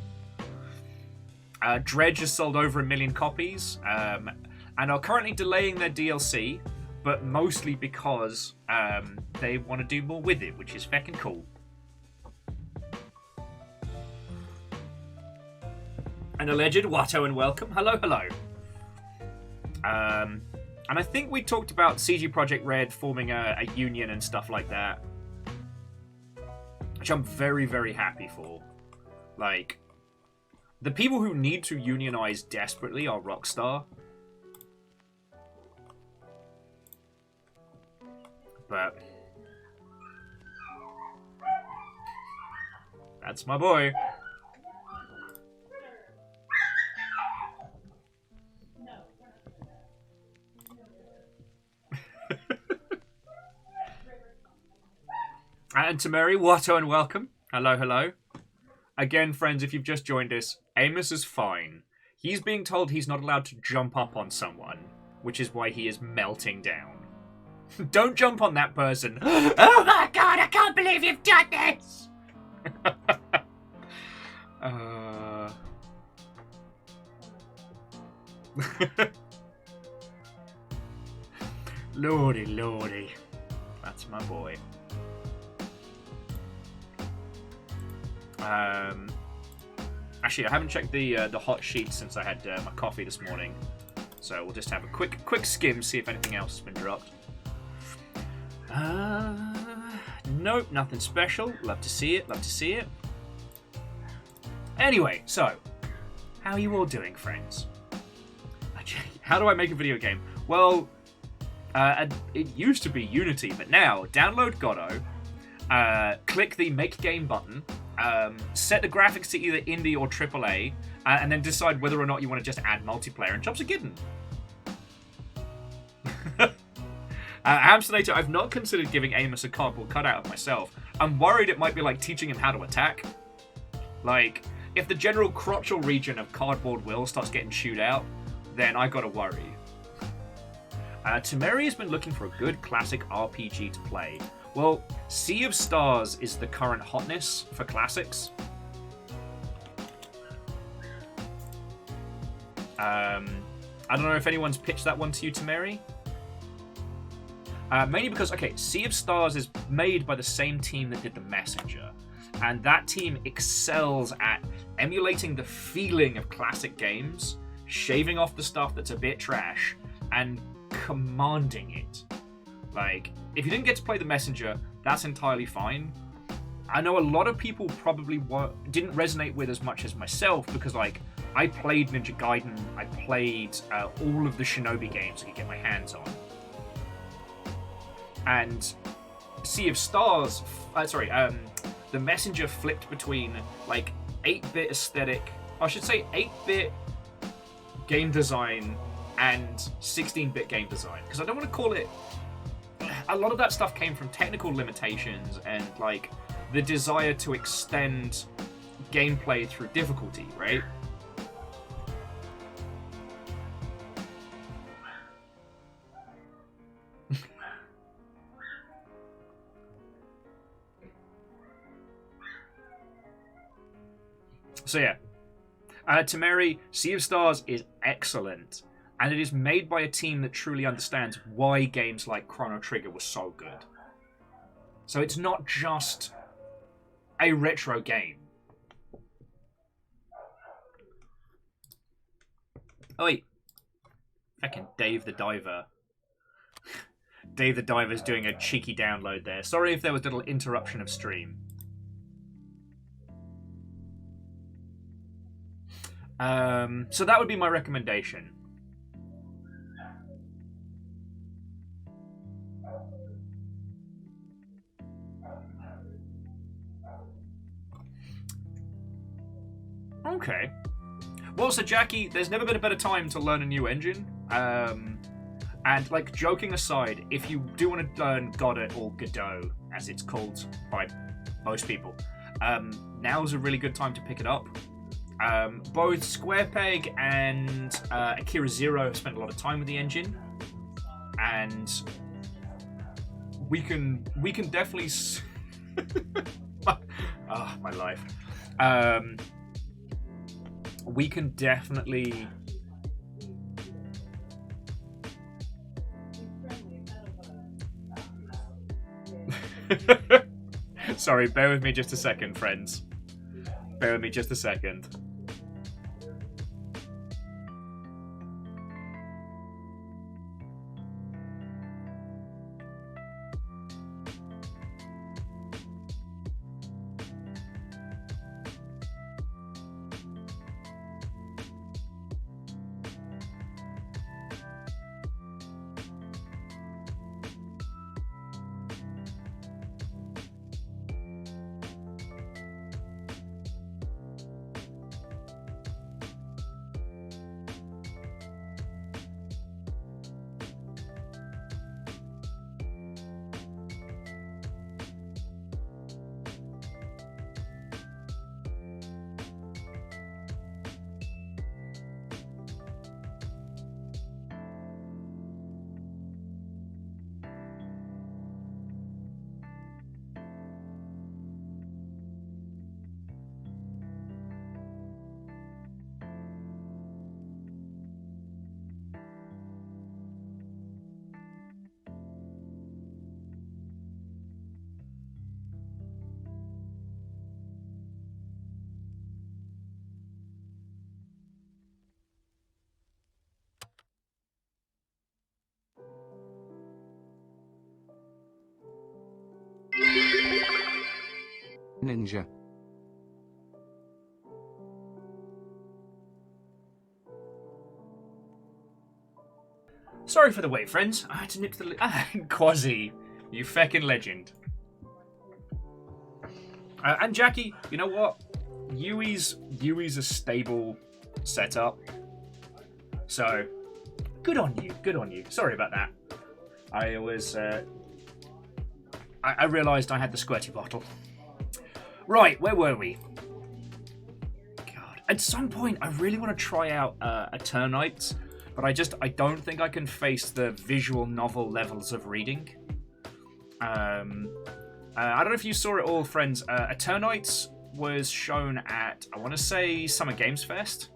Dredge has sold over 1 million copies, and are currently delaying their DLC, but mostly because they want to do more with it, which is feckin' cool. An alleged Watto and welcome. Hello, hello. And I think we talked about CG Projekt Red forming a union and stuff like that, which I'm very, very happy for. Like, the people who need to unionize desperately are Rockstar. But that's my boy. And to Mary, Watto and welcome. Hello, hello. Again, friends, if you've just joined us, Amos is fine. He's being told he's not allowed to jump up on someone, which is why he is melting down. Don't jump on that person. Oh my god, I can't believe you've done this! Lordy, lordy. That's my boy. Actually, I haven't checked the hot sheet since I had my coffee this morning. So we'll just have a quick skim, see if anything else has been dropped. Nope, nothing special. Love to see it, love to see it. Anyway, so, how are you all doing, friends? How do I make a video game? Well, it used to be Unity, but now, download Godot, click the Make Game button, set the graphics to either Indie or AAA, and then decide whether or not you want to just add multiplayer, and jobs are given. Hamsternator, I've not considered giving Amos a cardboard cutout of myself. I'm worried it might be like teaching him how to attack. Like, if the general crotchal region of Cardboard Will starts getting chewed out, then I gotta worry. Tameri has been looking for a good classic RPG to play. Well, Sea of Stars is the current hotness for classics. I don't know if anyone's pitched that one to you, Tameri. Mainly because, okay, Sea of Stars is made by the same team that did The Messenger. And that team excels at emulating the feeling of classic games, shaving off the stuff that's a bit trash, and commanding it. Like, if you didn't get to play The Messenger, that's entirely fine. I know a lot of people probably didn't resonate with as much as myself because, like, I played Ninja Gaiden, I played all of the Shinobi games I could get my hands on. And Sea of Stars, The Messenger flipped between, like, 8-bit aesthetic, I should say 8-bit game design and 16-bit game design. Because I don't want to call it... A lot of that stuff came from technical limitations and, like, the desire to extend gameplay through difficulty, right? So yeah, Tameri, Sea of Stars is excellent, and it is made by a team that truly understands why games like Chrono Trigger were so good. So it's not just a retro game. Oh wait, fucking Dave the Diver. Dave the Diver's doing a cheeky download there. Sorry if there was a little interruption of stream. So that would be my recommendation. Okay. Well, so Jackie, there's never been a better time to learn a new engine. And, like, joking aside, if you do want to learn Godot, or Godot, as it's called by most people, now's a really good time to pick it up. Both SquarePeg and Akira Zero have spent a lot of time with the engine, and we can definitely my life. We can definitely sorry, bear with me just a second, friends. Bear with me just a second. ninja. Sorry for the wait, friends. I had to nip to the... Quasi, you feckin' legend. And Jackie, you know what? Yui's a stable setup. So, good on you. Good on you. Sorry about that. I was... I realised I had the squirty bottle. Right, where were we? God. At some point, I really want to try out Eternites, but I don't think I can face the visual novel levels of reading. I don't know if you saw it all, friends. Eternites was shown at, I want to say, Summer Games Fest.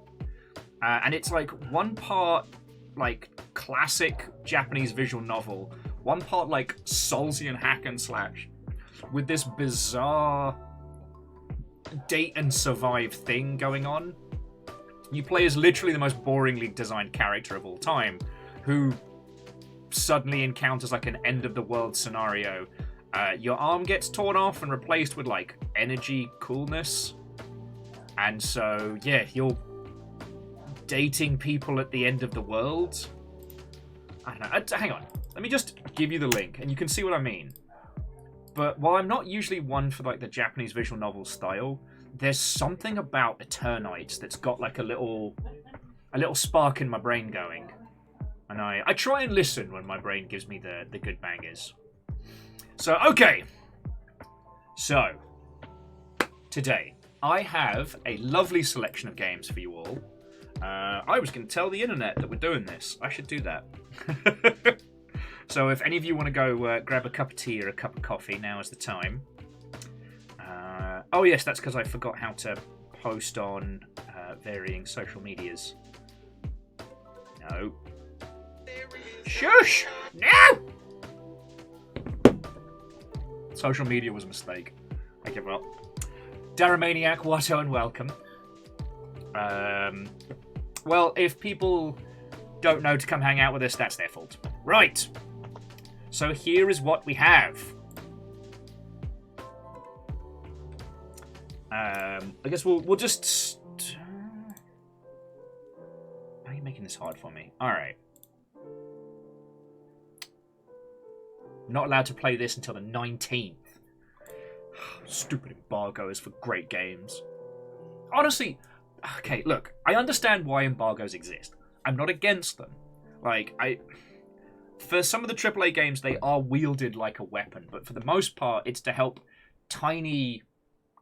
And it's like one part like classic Japanese visual novel, one part like Soulsian hack and slash, with this bizarre date and survive thing going on. You play as literally the most boringly designed character of all time, who suddenly encounters like an end of the world scenario. Your arm gets torn off and replaced with like energy coolness, and so yeah, you're dating people at the end of the world. I don't know. Hang on, let me just give you the link, and you can see what I mean. But while I'm not usually one for like the Japanese visual novel style, there's something about Eternites that's got like a little spark in my brain going, and I try and listen when my brain gives me the good bangers. So okay, so today I have a lovely selection of games for you all. I was going to tell the internet that we're doing this. I should do that. So if any of you want to go grab a cup of tea or a cup of coffee, now is the time. Oh yes, that's because I forgot how to post on varying social medias. No. Shush! No! Social media was a mistake. I give up. Daramaniac, Watto, and welcome. Well, if people don't know to come hang out with us, that's their fault. Right. So here is what we have. I guess we'll just... Why are you making this hard for me? Alright. Not allowed to play this until the 19th. Stupid embargoes for great games. Honestly, okay, look, I understand why embargoes exist. I'm not against them. Like, for some of the AAA games, they are wielded like a weapon, but for the most part, it's to help tiny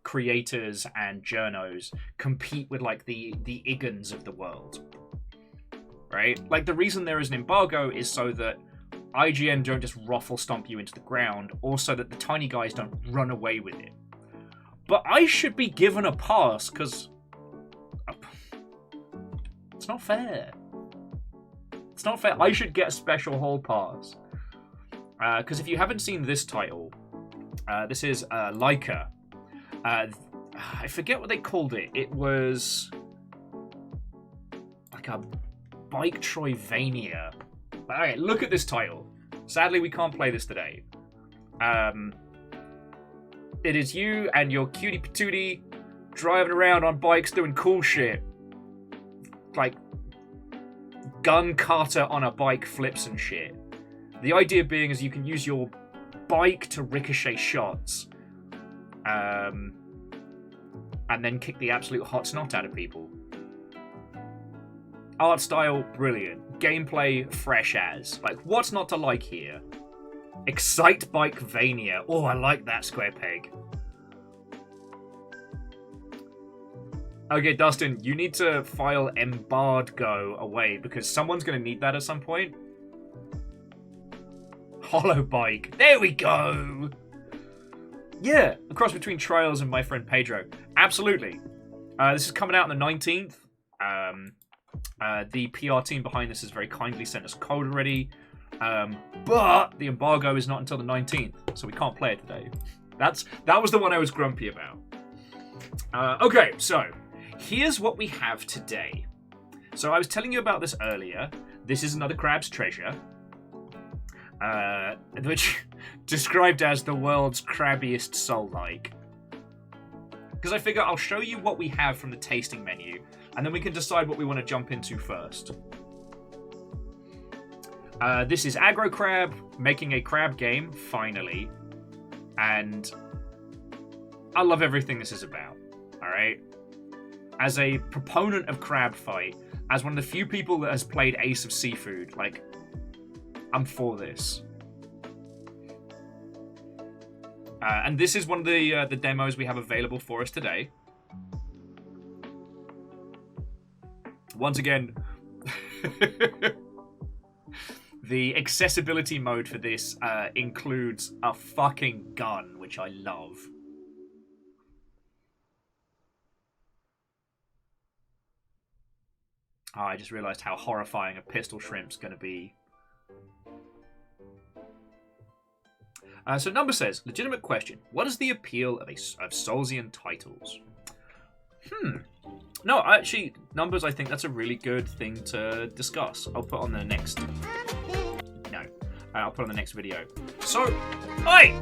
creators and journos compete with, like, the Igans of the world. Right? Like, the reason there is an embargo is so that IGN don't just ruffle stomp you into the ground, or so that the tiny guys don't run away with it. But I should be given a pass, because it's not fair. It's not fair. I should get a special hall pass. Because if you haven't seen this title, this is Leica. I forget what they called it. It was like a Bike Troyvania. Alright, look at this title. Sadly, we can't play this today. It is you and your cutie patootie driving around on bikes doing cool shit. Like gun carter on a bike flips and shit. The idea being is you can use your bike to ricochet shots. And then kick the absolute hot snot out of people. Art style, brilliant. Gameplay, fresh as. Like, what's not to like here? Excite Bikevania. Oh, I like that square peg. Okay, Dustin, you need to file embargo away because someone's going to need that at some point. Hollow Bike. There we go! Yeah, a cross between Trials and my friend Pedro. Absolutely. This is coming out on the 19th. The PR team behind this has very kindly sent us code already. But the embargo is not until the 19th, so we can't play it today. That was the one I was grumpy about. Okay, so here's what we have today. So I was telling you about this earlier. This is another Crab's Treasure. Which described as the world's crabbiest soul-like. Because I figure I'll show you what we have from the tasting menu, and then we can decide what we want to jump into first. This is Aggro Crab, making a crab game, finally. And I love everything this is about, alright? As a proponent of crab fight, as one of the few people that has played Ace of Seafood, like, I'm for this. And this is one of the demos we have available for us today. Once again, the accessibility mode for this includes a fucking gun, which I love. Oh, I just realized how horrifying a pistol shrimp's going to be. So Number says, legitimate question. What is the appeal of Soulsian titles? No, actually, Numbers, I think that's a really good thing to discuss. I'll put on the next... No. I'll put on the next video. So, hi!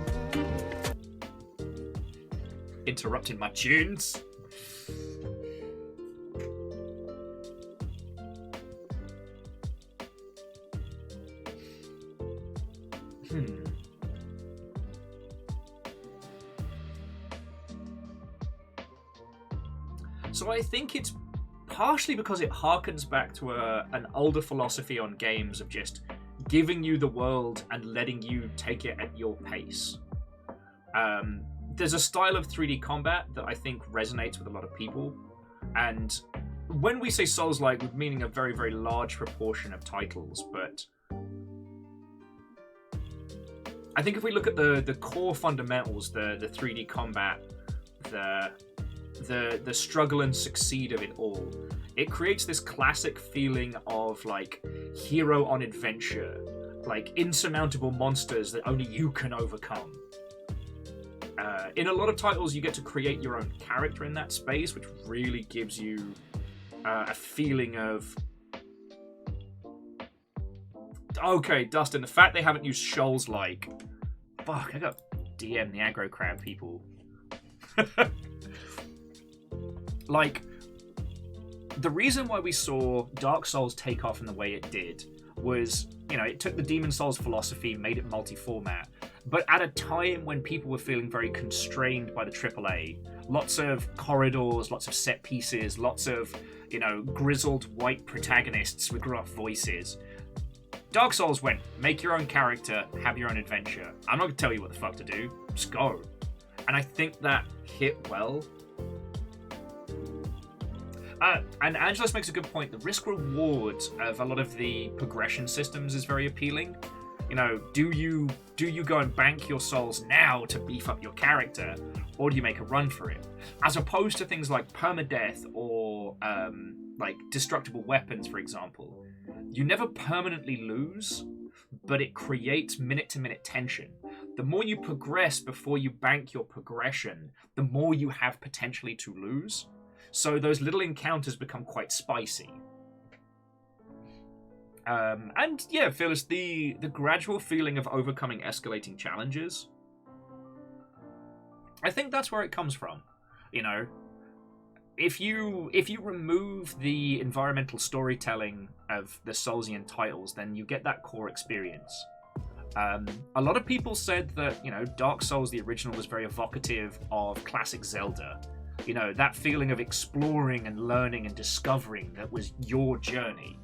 Interrupting my tunes. So I think it's partially because it harkens back to an older philosophy on games of just giving you the world and letting you take it at your pace. There's a style of 3D combat that I think resonates with a lot of people. And when we say Souls-like, we're meaning a very, very large proportion of titles. But I think if we look at the core fundamentals, the 3D combat, the struggle and succeed of it all, it creates this classic feeling of like hero on adventure, like insurmountable monsters that only you can overcome. In a lot of titles, you get to create your own character in that space, which really gives you a feeling of... Okay, Dustin, the fact they haven't used shoals like... Fuck, I got DM the Aggro Crab people. Like, the reason why we saw Dark Souls take off in the way it did was, you know, it took the Demon Souls philosophy, made it multi-format, but at a time when people were feeling very constrained by the AAA, lots of corridors, lots of set pieces, lots of, you know, grizzled white protagonists with gruff voices. Dark Souls went, make your own character, have your own adventure. I'm not going to tell you what the fuck to do, just go. And I think that hit well. And Angelos makes a good point. The risk-reward of a lot of the progression systems is very appealing. You know, do you go and bank your souls now to beef up your character, or do you make a run for it? As opposed to things like permadeath or like destructible weapons, for example. You never permanently lose, but it creates minute-to-minute tension. The more you progress before you bank your progression, the more you have potentially to lose. So those little encounters become quite spicy. And yeah, Phyllis, the gradual feeling of overcoming escalating challenges, I think that's where it comes from. You know, if you remove the environmental storytelling of the Soulsian titles, then you get that core experience. A lot of people said that, you know, Dark Souls, the original, was very evocative of classic Zelda. You know, that feeling of exploring and learning and discovering that was your journey.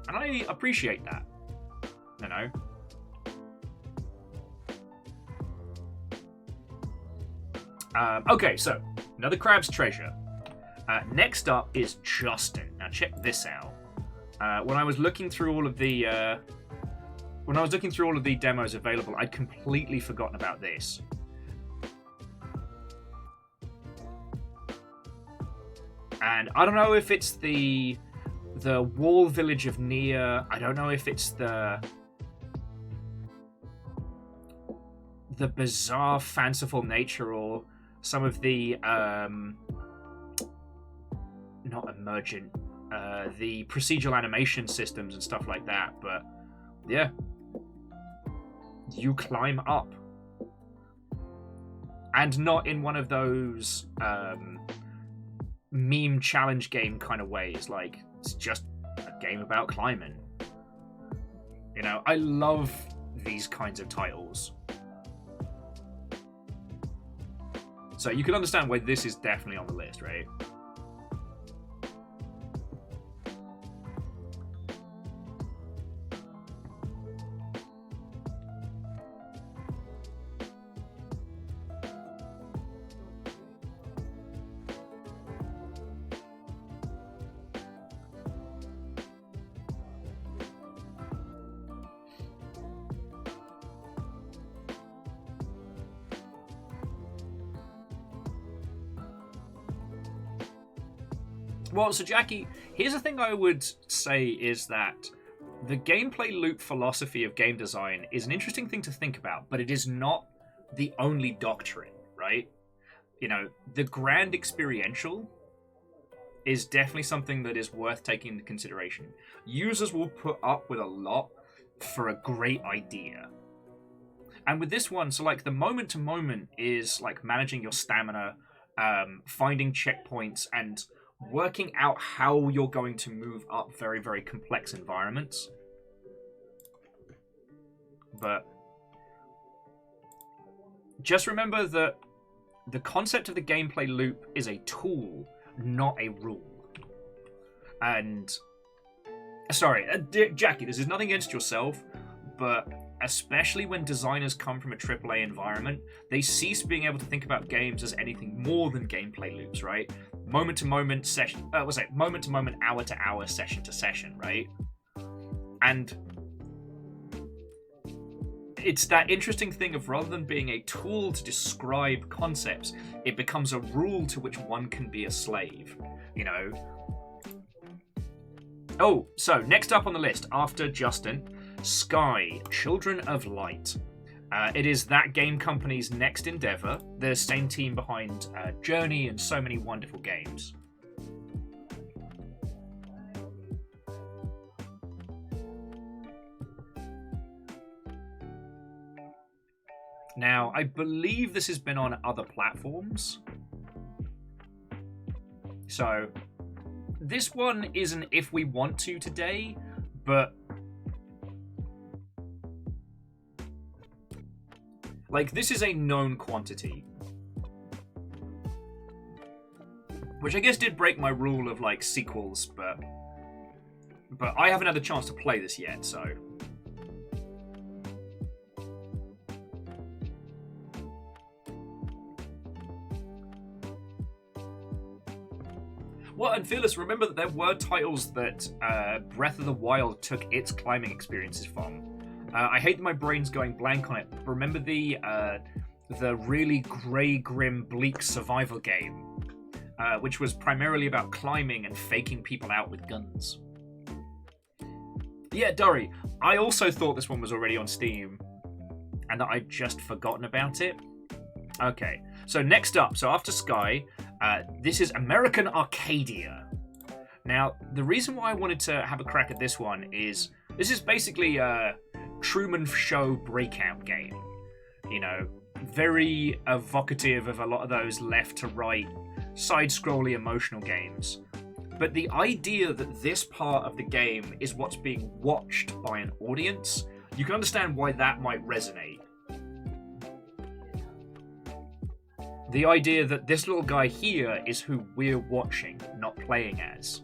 And I appreciate that, you know. Okay, so, another Crab's Treasure. Next up is Justin. Now check this out. When I was looking through all of the demos available, I'd completely forgotten about this. And I don't know if it's the wall village of Nia. I don't know if it's the bizarre, fanciful nature, or some of the not emergent, the procedural animation systems and stuff like that. But yeah, you climb up. And not in one of those meme challenge game kind of ways, like it's just a game about climbing. You know, I love these kinds of titles. So you can understand why this is definitely on the list, right? Well, so Jackie, here's the thing I would say is that the gameplay loop philosophy of game design is an interesting thing to think about, but it is not the only doctrine, right? You know, the grand experiential is definitely something that is worth taking into consideration. Users will put up with a lot for a great idea. And with this one, so like the moment to moment is like managing your stamina, finding checkpoints, and working out how you're going to move up very, very complex environments. But just remember that the concept of the gameplay loop is a tool, not a rule. And sorry, Jackie, this is nothing against yourself, but especially when designers come from a AAA environment, they cease being able to think about games as anything more than gameplay loops, right? Moment to moment session, moment to moment, hour to hour, session to session, right? And it's that interesting thing of rather than being a tool to describe concepts, it becomes a rule to which one can be a slave, you know? Oh, so next up on the list after Justin, Sky, Children of Light. It is that game company's next endeavor, the same team behind Journey and so many wonderful games. Now, I believe this has been on other platforms. So, this one isn't if we want to today, but like, this is a known quantity. Which I guess did break my rule of, like, sequels, but I haven't had the chance to play this yet, so. Well, and Fearless, remember that there were titles that Breath of the Wild took its climbing experiences from. I hate that my brain's going blank on it, but remember the really grey, grim, bleak survival game, which was primarily about climbing and faking people out with guns. Yeah, Dory, I also thought this one was already on Steam, and that I'd just forgotten about it. Okay, so next up, so after Sky, this is American Arcadia. Now, the reason why I wanted to have a crack at this one is, this is basically a Truman Show breakout game. You know, very evocative of a lot of those left to right, side-scrolly emotional games. But the idea that this part of the game is what's being watched by an audience, you can understand why that might resonate. The idea that this little guy here is who we're watching, not playing as.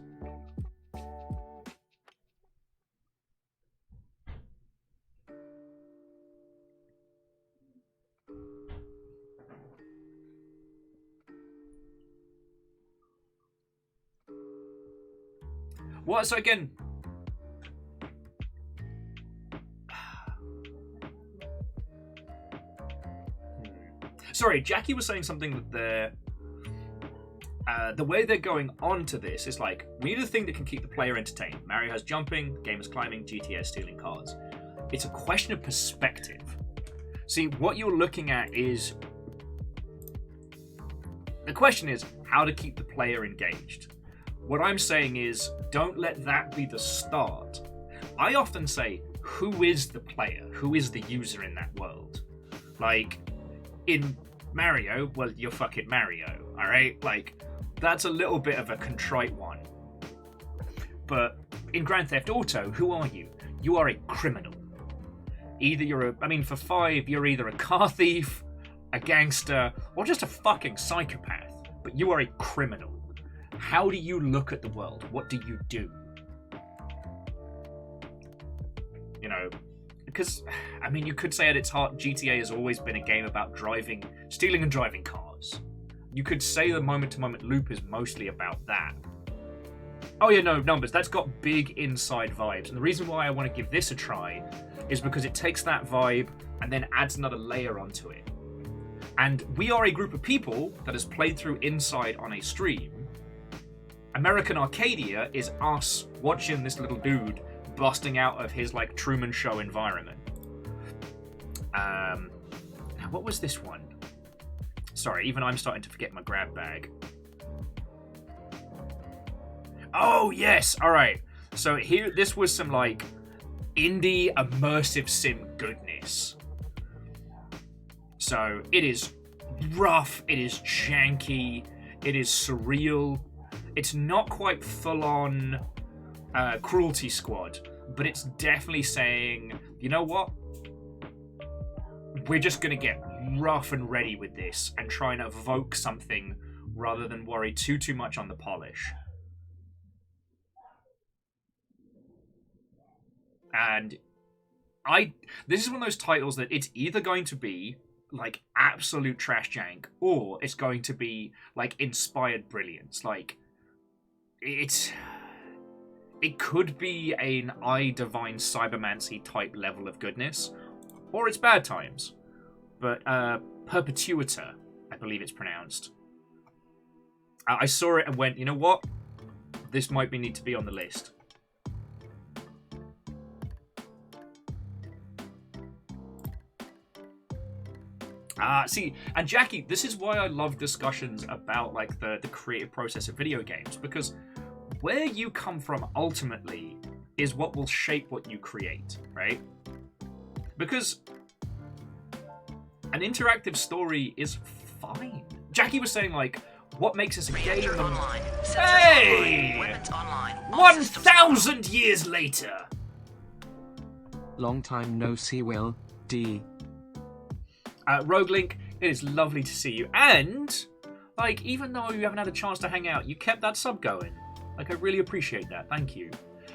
What? So again, sorry, Jackie was saying something that the way they're going on to this is like, we need a thing that can keep the player entertained. Mario has jumping, game is climbing, GTA is stealing cars. It's a question of perspective. See, what you're looking at is, the question is how to keep the player engaged. What I'm saying is, don't let that be the start. I often say, who is the player? Who is the user in that world? Like, in Mario, well, you're fucking Mario, alright? Like, that's a little bit of a contrite one. But in Grand Theft Auto, who are you? You are a criminal. Either for 5, you're either a car thief, a gangster, or just a fucking psychopath. But you are a criminal. How do you look at the world? What do you do? You know, because, you could say at its heart, GTA has always been a game about stealing and driving cars. You could say the moment-to-moment loop is mostly about that. Oh yeah, no, Numbers, that's got big inside vibes. And the reason why I want to give this a try is because it takes that vibe and then adds another layer onto it. And we are a group of people that has played through Inside on a stream. American Arcadia is us watching this little dude busting out of his, like, Truman Show environment. Now, what was this one? Sorry, even I'm starting to forget my grab bag. Oh, yes! Alright. So this was some, like, indie immersive sim goodness. So, it is rough, it is janky, it is surreal. It's not quite full-on Cruelty Squad, but it's definitely saying, you know what? We're just going to get rough and ready with this and try and evoke something rather than worry too much on the polish. And this is one of those titles that it's either going to be like absolute trash jank, or it's going to be like inspired brilliance. Like, it could be an Divine Cybermancy type level of goodness, or it's bad times. But Perpetuator, I believe it's pronounced. I saw it and went, you know what? This might need to be on the list. See, and Jackie, this is why I love discussions about, like, the creative process of video games, because where you come from ultimately is what will shape what you create, right? Because an interactive story is fine. Jackie was saying, like, what makes us a game? Online. Hey! Online. Weapons online. 1,000 years later! Long time no see, Will. D. Roguelink, it is lovely to see you. And, like, even though you haven't had a chance to hang out, you kept that sub going. Like, I really appreciate that. Thank you.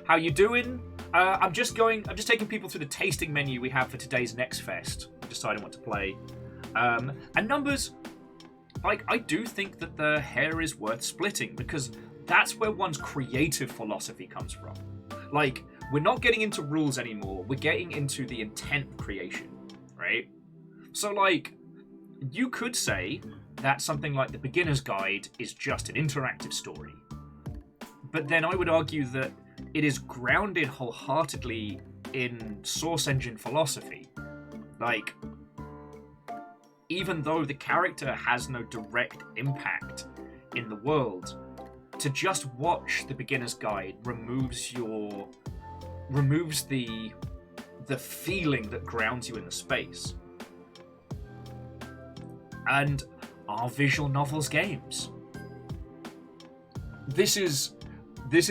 How you doing? I'm just taking people through the tasting menu we have for today's Next Fest, deciding what to play. And Numbers, like, I do think that the hair is worth splitting, because that's where one's creative philosophy comes from. Like, we're not getting into rules anymore, we're getting into the intent of creation, right? So, like, you could say that something like the Beginner's Guide is just an interactive story. But then I would argue that it is grounded wholeheartedly in source engine philosophy. Like, even though the character has no direct impact in the world, to just watch the Beginner's Guide removes the feeling that grounds you in the space. And are visual novels games? This is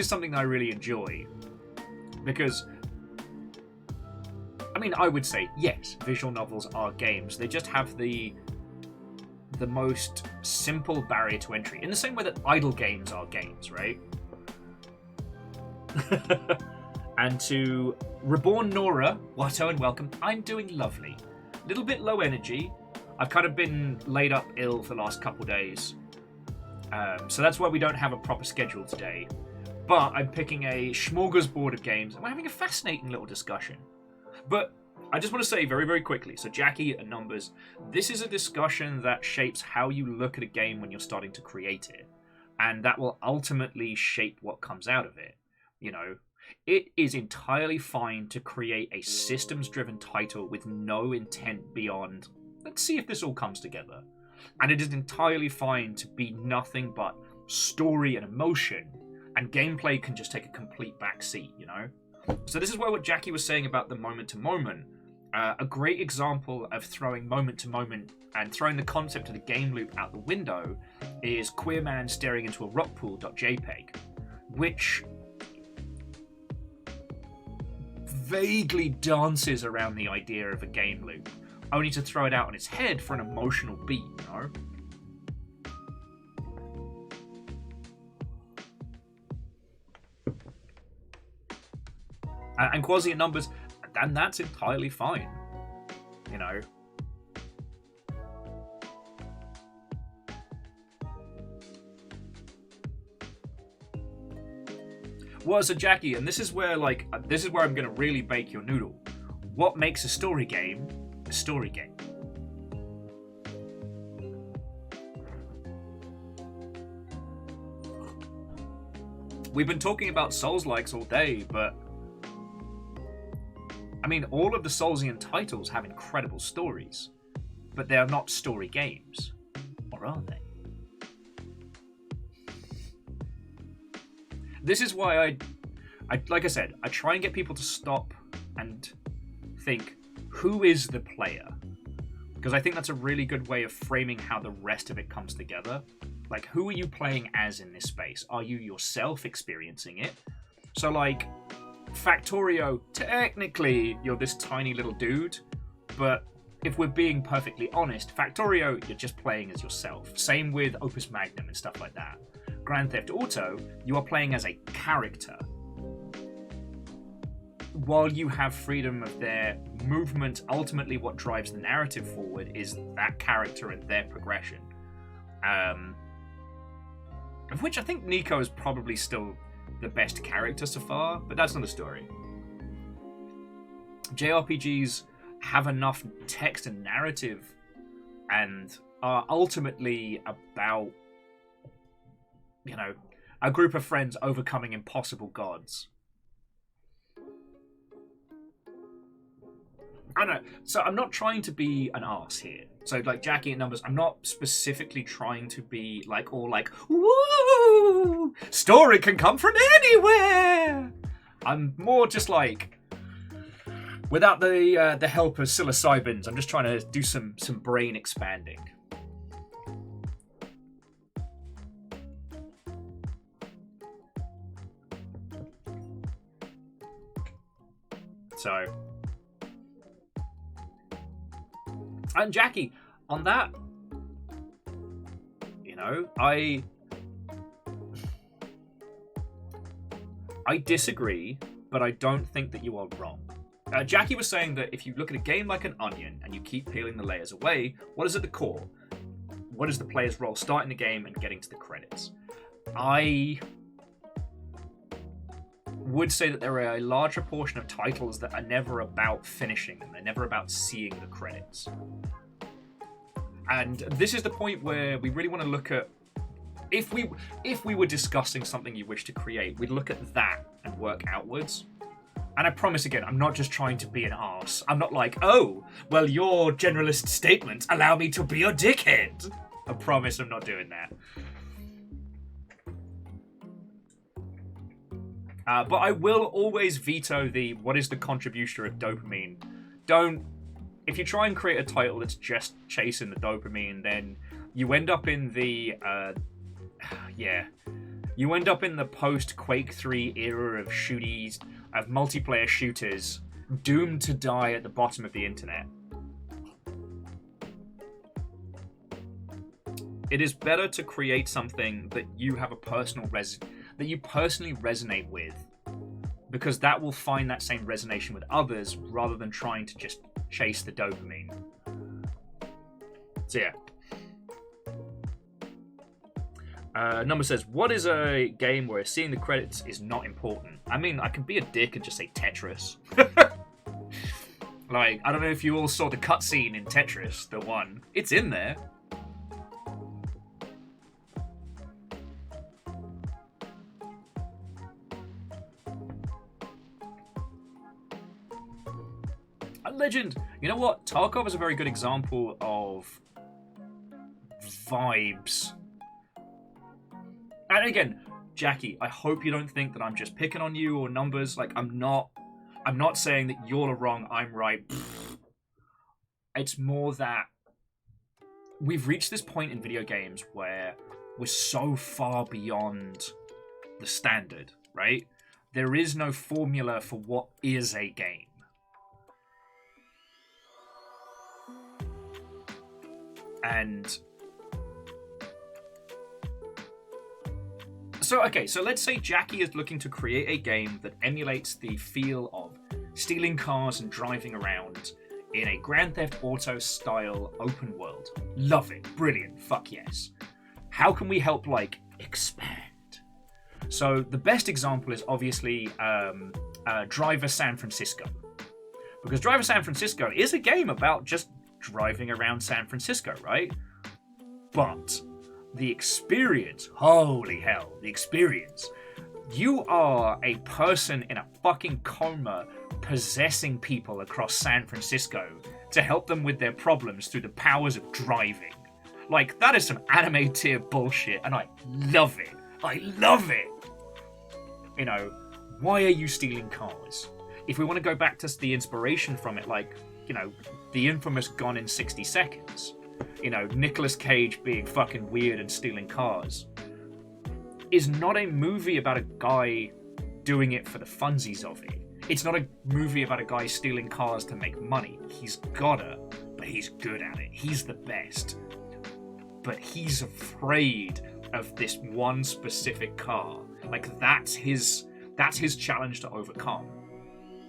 something I really enjoy, because I would say yes, visual novels are games. They just have the most simple barrier to entry, in the same way that idle games are games, right? And to Reborn Nora, Watto and welcome. I'm doing lovely. Little bit low energy. I've kind of been laid up ill for the last couple days. So that's why we don't have a proper schedule today. But I'm picking a smorgasbord of games, and we're having a fascinating little discussion. But I just want to say very, very quickly, so Jackie and Numbers, this is a discussion that shapes how you look at a game when you're starting to create it. And that will ultimately shape what comes out of it. You know, it is entirely fine to create a systems-driven title with no intent beyond, let's see if this all comes together. And it is entirely fine to be nothing but story and emotion, and gameplay can just take a complete backseat, you know? So this is why what Jackie was saying about the moment-to-moment, A great example of throwing moment to moment and throwing the concept of the game loop out the window is Queer Man Staring into a Rock Pool.jpg, which vaguely dances around the idea of a game loop, only to throw it out on its head for an emotional beat, you know? And Quasi numbers, and that's entirely fine, you know? Well, so Jackie, and this is where I'm gonna really bake your noodle. What makes a story game a story game? We've been talking about Souls-likes all day, but I mean, all of the Soulsian titles have incredible stories, but they are not story games, or are they? This is why I like I said, I try and get people to stop and think, who is the player? Because I think that's a really good way of framing how the rest of it comes together. Like, who are you playing as in this space? Are you yourself experiencing it? So, like, Factorio, technically, you're this tiny little dude, but if we're being perfectly honest, Factorio, you're just playing as yourself. Same with Opus Magnum and stuff like that. Grand Theft Auto, you are playing as a character. While you have freedom of their movement, ultimately what drives the narrative forward is that character and their progression. Of which I think Nico is probably still the best character so far, but that's another story. JRPGs have enough text and narrative and are ultimately about, you know, a group of friends overcoming impossible gods. I don't know. So I'm not trying to be an arse here. So like Jackie and numbers, I'm not specifically trying to be like all like, woo, story can come from anywhere. I'm more just like, without the help of psilocybins, I'm just trying to do some brain expanding. So, and Jackie, on that, you know, I disagree, but I don't think that you are wrong. Jackie was saying that if you look at a game like an onion and you keep peeling the layers away, what is at the core? What is the player's role starting the game and getting to the credits? I would say that there are a larger portion of titles that are never about finishing them. They're never about seeing the credits. And this is the point where we really want to look at, if we were discussing something you wish to create, we'd look at that and work outwards. And I promise again, I'm not just trying to be an arse. I'm not like, oh, well, your generalist statements allow me to be a dickhead. I promise I'm not doing that. But I will always veto the what is the contribution of dopamine. If you try and create a title that's just chasing the dopamine, then you end up in the you end up in the post Quake 3 era of shooties, of multiplayer shooters, doomed to die at the bottom of the internet. It is better to create something that you have a personal that you personally resonate with, because that will find that same resonation with others rather than trying to just chase the dopamine. So yeah. Number says, what is a game where seeing the credits is not important? I mean, I can be a dick and just say Tetris. Like, I don't know if you all saw the cutscene in Tetris, the one. It's in there. Legend. You know what? Tarkov is a very good example of vibes. And again, Jackie, I hope you don't think that I'm just picking on you or numbers. Like, I'm not saying that you're wrong, I'm right. It's more that we've reached this point in video games where we're so far beyond the standard, right? There is no formula for what is a game. And so let's say Jackie is looking to create a game that emulates the feel of stealing cars and driving around in a Grand Theft Auto style open world. Love it. Brilliant. Fuck yes. How can we help, like, expand? So the best example is obviously Driver San Francisco. Because Driver San Francisco is a game about just driving around San Francisco, right? But the experience, holy hell, the experience. You are a person in a fucking coma possessing people across San Francisco to help them with their problems through the powers of driving. Like, that is some anime tier bullshit, and I love it. I love it. You know, why are you stealing cars? If we want to go back to the inspiration from it, like, you know, the infamous Gone in 60 Seconds. You know, Nicolas Cage being fucking weird and stealing cars. Is not a movie about a guy doing it for the funsies of it. It's not a movie about a guy stealing cars to make money. He's gotta, but he's good at it. He's the best. But he's afraid of this one specific car. Like, that's his challenge to overcome.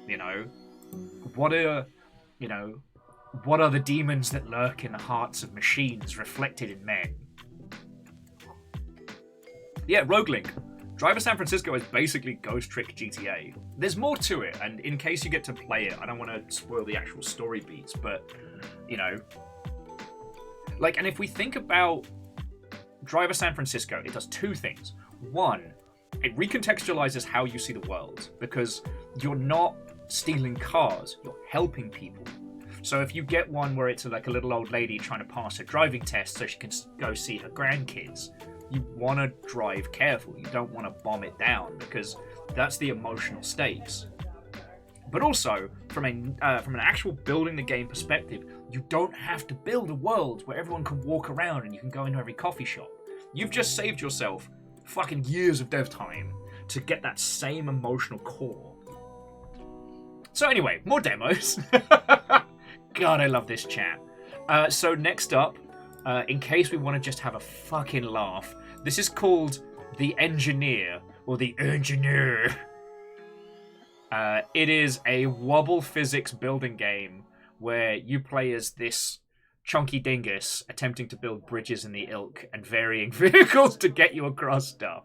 You know? What are the demons that lurk in the hearts of machines reflected in men? Yeah, Roguelink. Driver San Francisco is basically Ghost Trick GTA. There's more to it, and in case you get to play it, I don't want to spoil the actual story beats, but, you know. Like, and if we think about Driver San Francisco, it does two things. One, it recontextualizes how you see the world, because you're not stealing cars, you're helping people. So if you get one where it's like a little old lady trying to pass her driving test so she can go see her grandkids, you want to drive careful. You don't want to bomb it down, because that's the emotional stakes. But also, from an actual building the game perspective, you don't have to build a world where everyone can walk around and you can go into every coffee shop. You've just saved yourself fucking years of dev time to get that same emotional core. So anyway, more demos. God, I love this chat. So next up, in case we want to just have a fucking laugh, this is called The Engineer, or The Engineer. It is a wobble physics building game where you play as this chunky dingus attempting to build bridges in the ilk and varying vehicles to get you across stuff.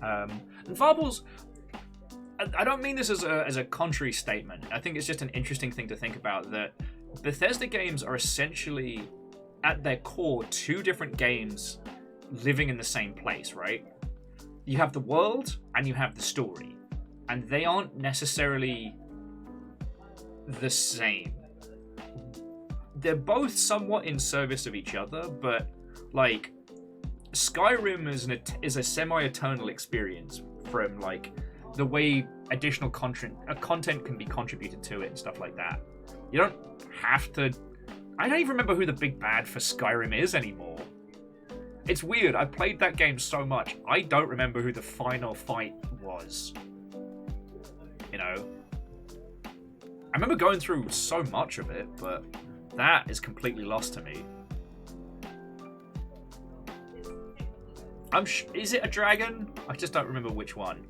And Varbles, I don't mean this as a contrary statement. I think it's just an interesting thing to think about, that Bethesda games are essentially, at their core, two different games living in the same place, right? You have the world and you have the story, and they aren't necessarily the same. They're both somewhat in service of each other, but, like, Skyrim is a semi-eternal experience from, like, the way additional content can be contributed to it and stuff like that. You don't have to... I don't even remember who the big bad for Skyrim is anymore. It's weird, I played that game so much, I don't remember who the final fight was. You know? I remember going through so much of it, but that is completely lost to me. Is it a dragon? I just don't remember which one.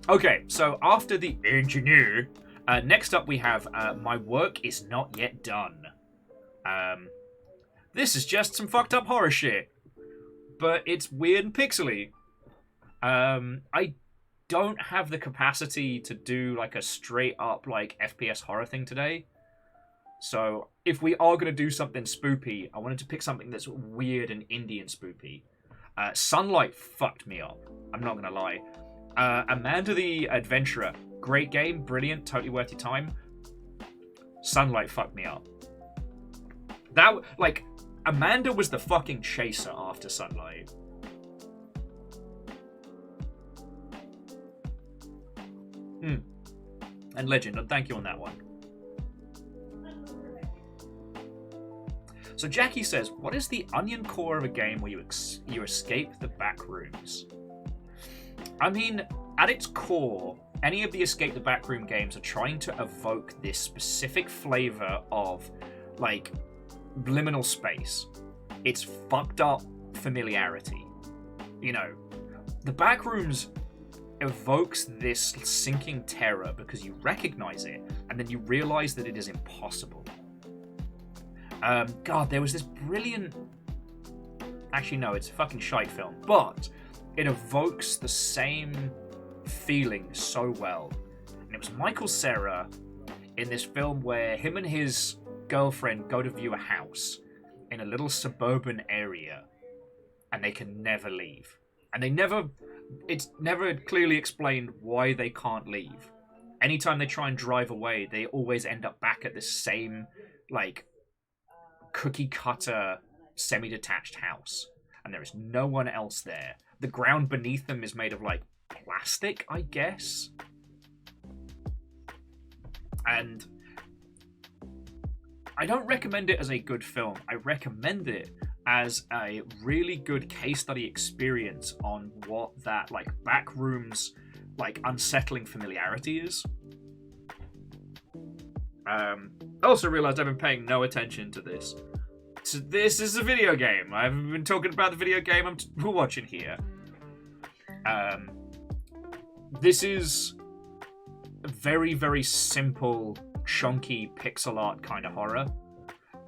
Okay, so after the engineer, next up we have My Work Is Not Yet Done. This is just some fucked up horror shit, but it's weird and pixely. I don't have the capacity to do like a straight up like FPS horror thing today. So if we are going to do something spoopy, I wanted to pick something that's weird and indie and spoopy. Sunlight fucked me up. I'm not gonna lie. Amanda the Adventurer, great game, brilliant, totally worth your time. Sunlight fucked me up. That, like, Amanda was the fucking chaser after Sunlight. And Legend, thank you on that one. So Jackie says, what is the onion core of a game where you escape the back rooms? I mean, at its core, any of the escape the backroom games are trying to evoke this specific flavor of, like, liminal space. It's fucked up familiarity. You know, the backrooms evokes this sinking terror because you recognize it, and then you realize that it is impossible. God, there was this brilliant... Actually, no, it's a fucking shite film, but it evokes the same feeling so well. And it was Michael Cera in this film where him and his girlfriend go to view a house in a little suburban area, and they can never leave. And it's never clearly explained why they can't leave. Anytime they try and drive away, they always end up back at this same, like, cookie-cutter, semi-detached house. And there is no one else there. The ground beneath them is made of, like, plastic, I guess? And I don't recommend it as a good film. I recommend it as a really good case study experience on what that, like, backrooms, like, unsettling familiarity is. I also realized I've been paying no attention to this. So this is a video game. I haven't been talking about the video game we're watching here. This is a very, very simple, chunky pixel art kind of horror.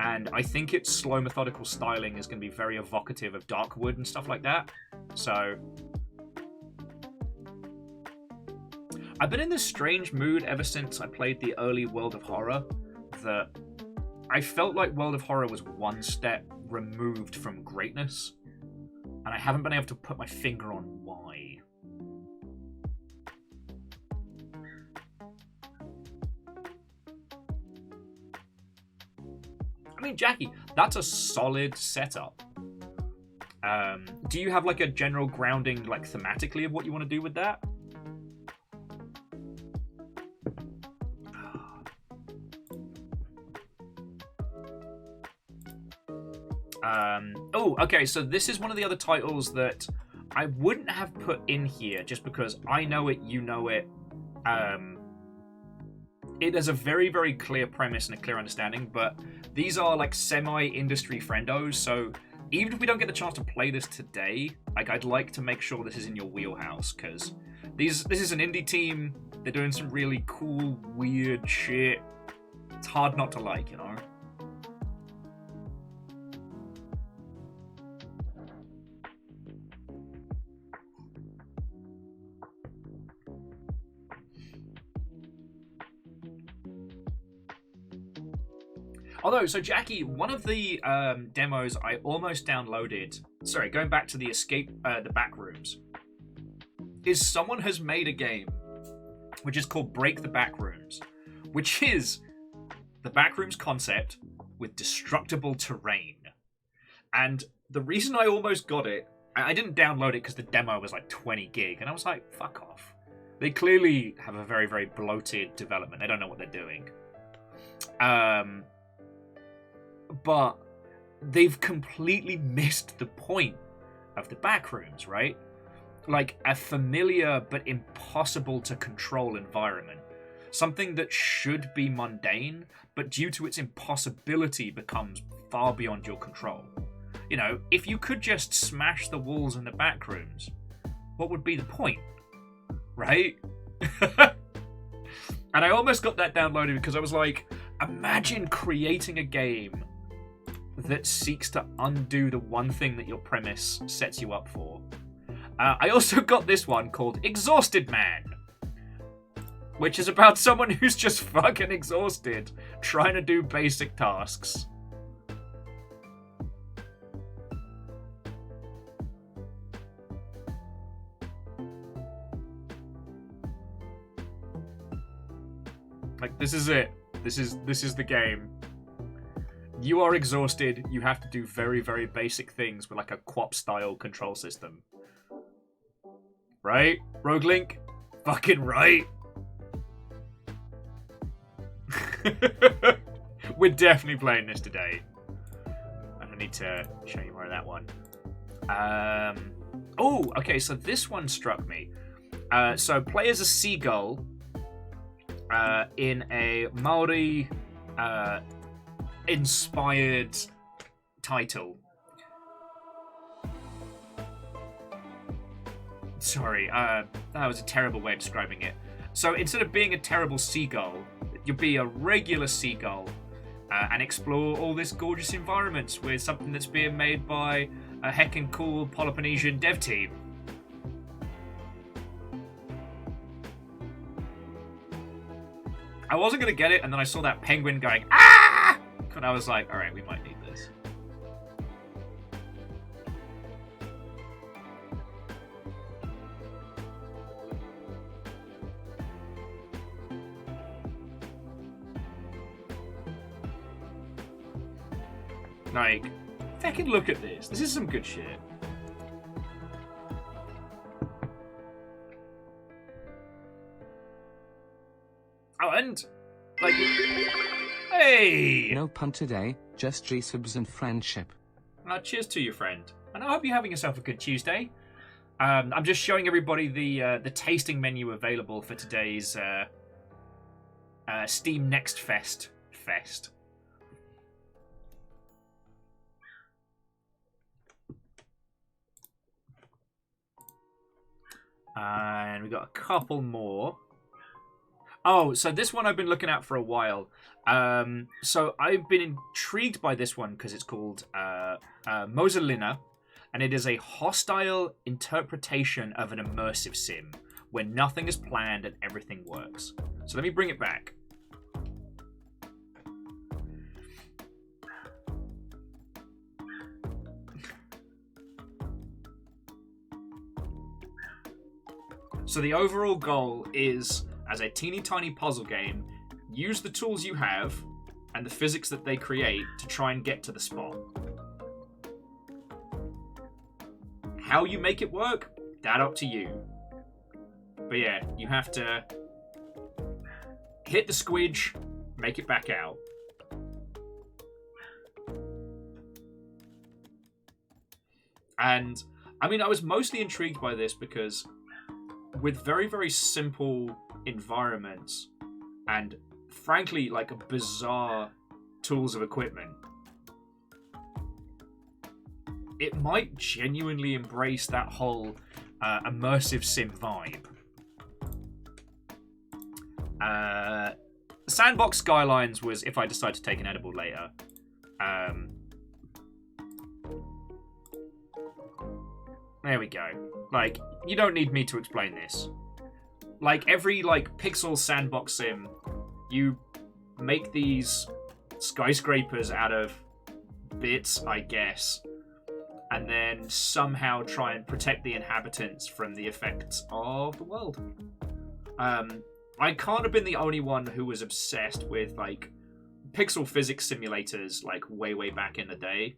And I think its slow, methodical styling is going to be very evocative of Darkwood and stuff like that. So I've been in this strange mood ever since I played the early World of Horror, that I felt like World of Horror was one step removed from greatness, and I haven't been able to put my finger on why. I mean, Jackie, that's a solid setup. Do you have, like, a general grounding, like, thematically of what you want to do with that? Oh, okay, so this is one of the other titles that I wouldn't have put in here just because I know it, you know it. It has a very, very clear premise and a clear understanding, but these are, like, semi-industry friendos, so even if we don't get the chance to play this today, like, I'd like to make sure this is in your wheelhouse, because this is an indie team. They're doing some really cool, weird shit. It's hard not to like, you know? Although, so Jackie, one of the demos I almost downloaded, sorry, going back to the the back rooms, is someone has made a game which is called Break the Backrooms, which is the backrooms concept with destructible terrain. And the reason I almost got it, I didn't download it because the demo was like 20 gig, and I was like, fuck off. They clearly have a very, very bloated development. They don't know what they're doing. But they've completely missed the point of the backrooms, right? Like a familiar but impossible to control environment. Something that should be mundane, but due to its impossibility becomes far beyond your control. You know, if you could just smash the walls in the backrooms, what would be the point? Right? And I almost got that downloaded because I was like, imagine creating a game that seeks to undo the one thing that your premise sets you up for. I also got this one called Exhausted Man, which is about someone who's just fucking exhausted trying to do basic tasks. Like, this is it. This is the game. You are exhausted. You have to do very, very basic things with like a QWOP-style control system. Right? Rogue Link? Fucking right. We're definitely playing this today. I don't need to show you more of that one. Oh, okay, so this one struck me. So play as a seagull in a Maori inspired title. Sorry, that was a terrible way of describing it. So instead of being a terrible seagull, you'll be a regular seagull and explore all this gorgeous environments with something that's being made by a heckin' cool Peloponnesian dev team. I wasn't going to get it, and then I saw that penguin going, ah! And I was like, alright, we might need this. Like, fucking look at this. This is some good shit. Oh, and, like, hey! No pun today, just G-subs and friendship. Cheers to you, friend. And I hope you're having yourself a good Tuesday. I'm just showing everybody the tasting menu available for today's Steam Next Fest. And we got a couple more. Oh, so this one I've been looking at for a while. So I've been intrigued by this one because it's called Moselina, and it is a hostile interpretation of an immersive sim where nothing is planned and everything works. So let me bring it back. So the overall goal is, as a teeny tiny puzzle game, use the tools you have and the physics that they create to try and get to the spot. How you make it work, that up to you. But yeah, you have to hit the squidge, make it back out. And, I mean, I was mostly intrigued by this because with very, very simple environments and, frankly, like bizarre tools of equipment, it might genuinely embrace that whole immersive sim vibe. Sandbox Skylines was if I decide to take an edible later. There we go. Like, you don't need me to explain this. Like, every, like, pixel sandbox sim, you make these skyscrapers out of bits, I guess, and then somehow try and protect the inhabitants from the effects of the world. I can't have been the only one who was obsessed with, like, pixel physics simulators, like, way, way back in the day.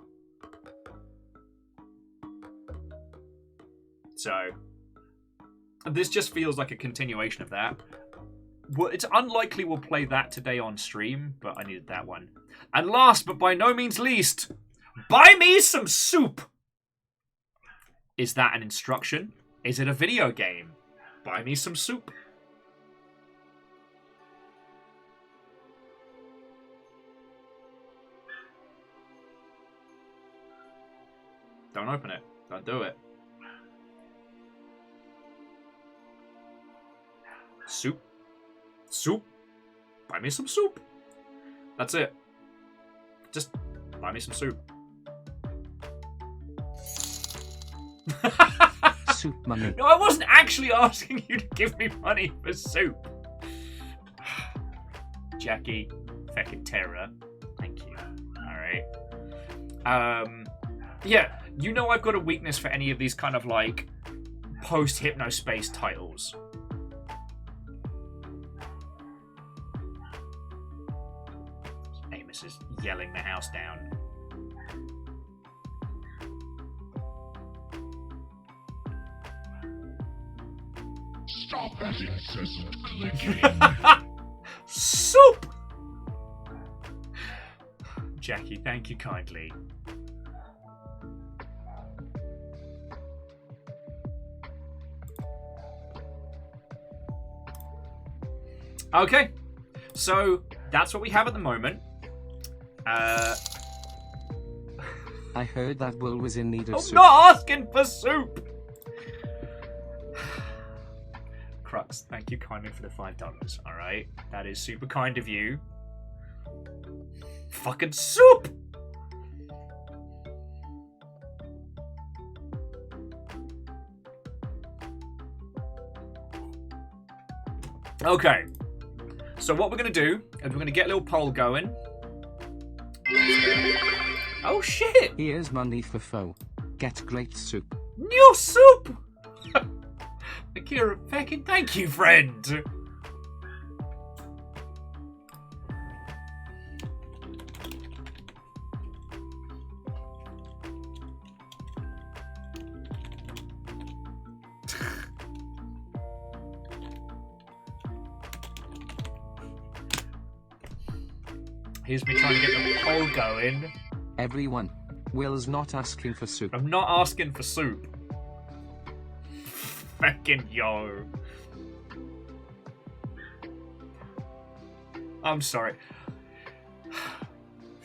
So, this just feels like a continuation of that. Well, it's unlikely we'll play that today on stream, but I needed that one. And last, but by no means least, buy me some soup! Is that an instruction? Is it a video game? Buy me some soup. Don't open it. Don't do it. Soup. Soup. Buy me some soup. That's it. Just buy me some soup. Soup money. No, I wasn't actually asking you to give me money for soup. Jackie, feckin' terror. Thank you. Alright. Yeah, you know I've got a weakness for any of these kind of like post-hypnospace titles. Aim This is yelling the house down. Stop that incessant clicking. Soup! Jackie, thank you kindly. Okay, so that's what we have at the moment. I heard that Will was in need of I'm soup. not asking for soup! Crux, thank you kindly for the $5, alright? That is super kind of you. Fucking soup! Okay. So what we're going to do is we're going to get a little poll going. Oh shit! Here's money for foe. Get great soup. New soup! Akira, fucking thank you, friend! Here's me trying to get the poll going. Everyone. Will's not asking for soup. I'm not asking for soup. Fucking yo. I'm sorry.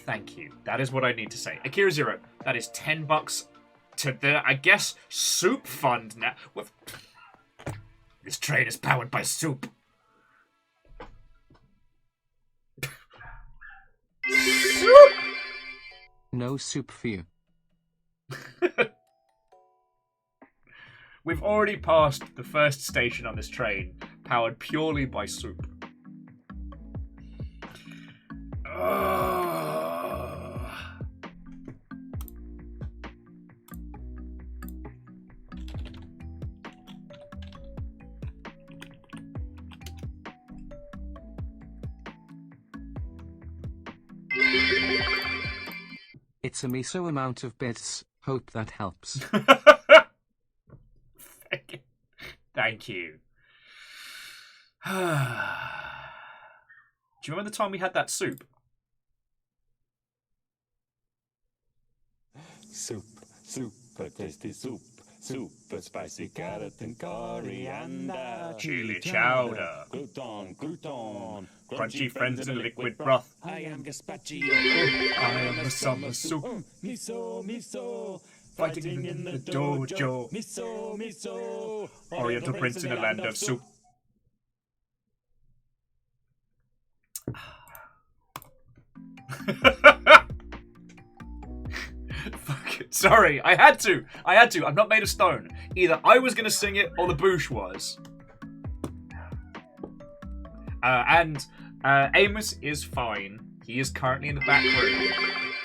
Thank you. That is what I need to say. Akira Zero, that is $10 to the, I guess, soup fund now. What? This train is powered by soup. Soup! No soup for you. We've already passed the first station on this train, powered purely by soup. It's a miso amount of bits. Hope that helps. Thank you. Do you remember the time we had that soup? Soup, super tasty soup. Super spicy carrot and coriander. Chili chowder. Gluton. Crunchy friends in liquid broth. I am gazpacho. I am a summer soup. Miso. Fighting in the dojo. Miso. Oriental prince in a land of soup. Fuck it. Sorry, I had to. I'm not made of stone. Either I was going to sing it or the Boosh was. Amos is fine. He is currently in the back room,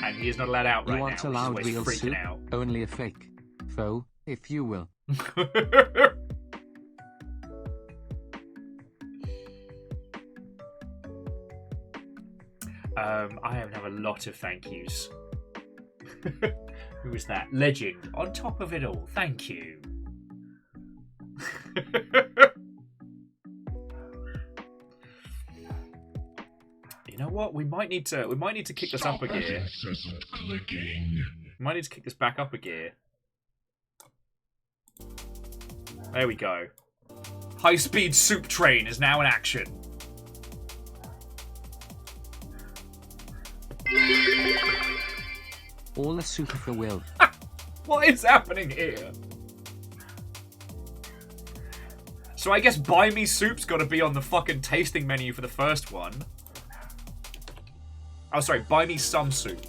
and he is not allowed out You right want now. a loud Which is real why he's soup? freaking out. Only a fake. Foe, if you will. I have a lot of thank yous. Who is that? Legend. On top of it all, thank you. You know what? We might need to kick this up a gear. Incessant clicking. We might need to kick this back up a gear. There we go. High-speed soup train is now in action. All the soup for Will. What is happening here? So I guess Buy Me Soup's got to be on the fucking tasting menu for the first one. Oh, sorry, Buy Me Some Soup.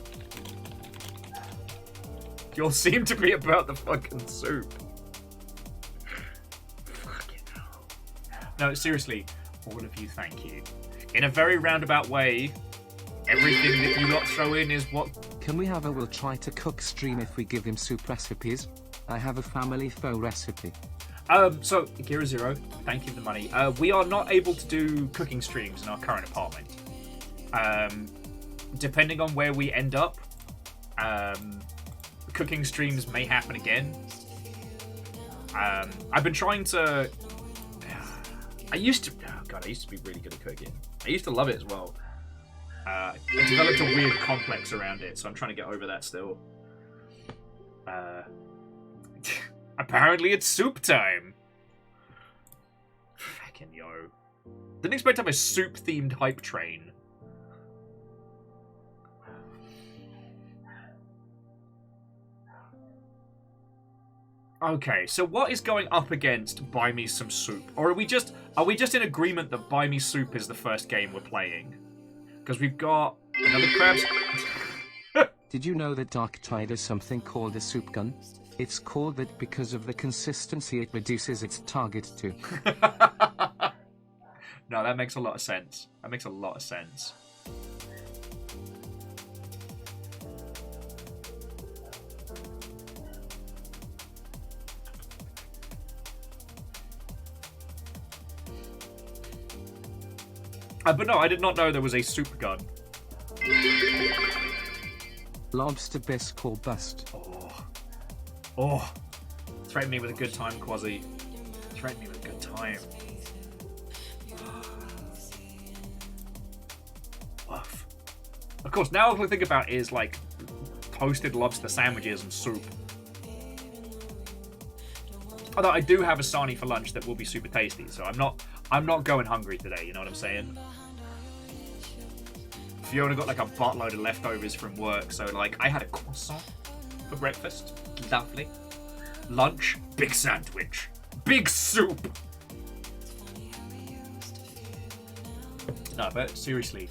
You'll seem to be about the fucking soup. Fucking hell. No, seriously, all of you, thank you. In a very roundabout way, everything that you lot throw in is what... Can we have a Will try to cook stream if we give him soup recipes? I have a family foe recipe. So, Akira Zero, thank you for the money. We are not able to do cooking streams in our current apartment. depending on where we end up, cooking streams may happen again. I've been trying to... I used to be really good at cooking. I used to love it as well. I developed a weird complex around it, so I'm trying to get over that still. Apparently it's soup time. Fucking yo. Didn't expect to have a soup-themed hype train. Okay, so what is going up against Buy Me Some Soup? Or are we just in agreement that Buy Me Soup is the first game we're playing? Because we've got another crabs. Did you know that Darktide is something called a soup gun? It's called that because of the consistency it reduces its target to. No, that makes a lot of sense. That makes a lot of sense. But no, I did not know there was a soup gun. Lobster bisque or bust. Oh. Threaten me with a good time, Quasi. Threaten me with a good time. Woof. Of course, now all I think about is, like, toasted lobster sandwiches and soup. Although I do have a sarnie for lunch that will be super tasty, so I'm not going hungry today, you know what I'm saying? Fiona got like a buttload of leftovers from work, so like I had a croissant for breakfast. Lovely. Lunch, big sandwich. Big soup. No, but seriously,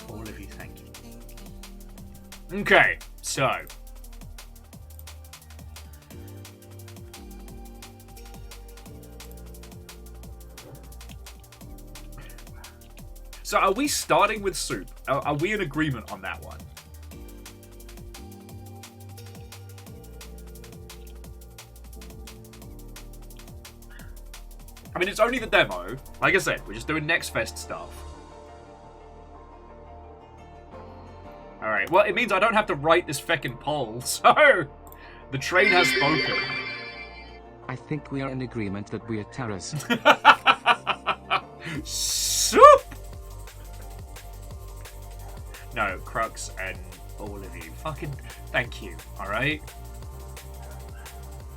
all of you, thank you. Okay, so are we starting with soup? Are we in agreement on that one? I mean, it's only the demo. Like I said, we're just doing Next Fest stuff. Alright, well, it means I don't have to write this feckin' poll, so... The train has spoken. I think we are in agreement that we are terrorists. Soup! No, Crux and all of you. Fucking thank you, alright?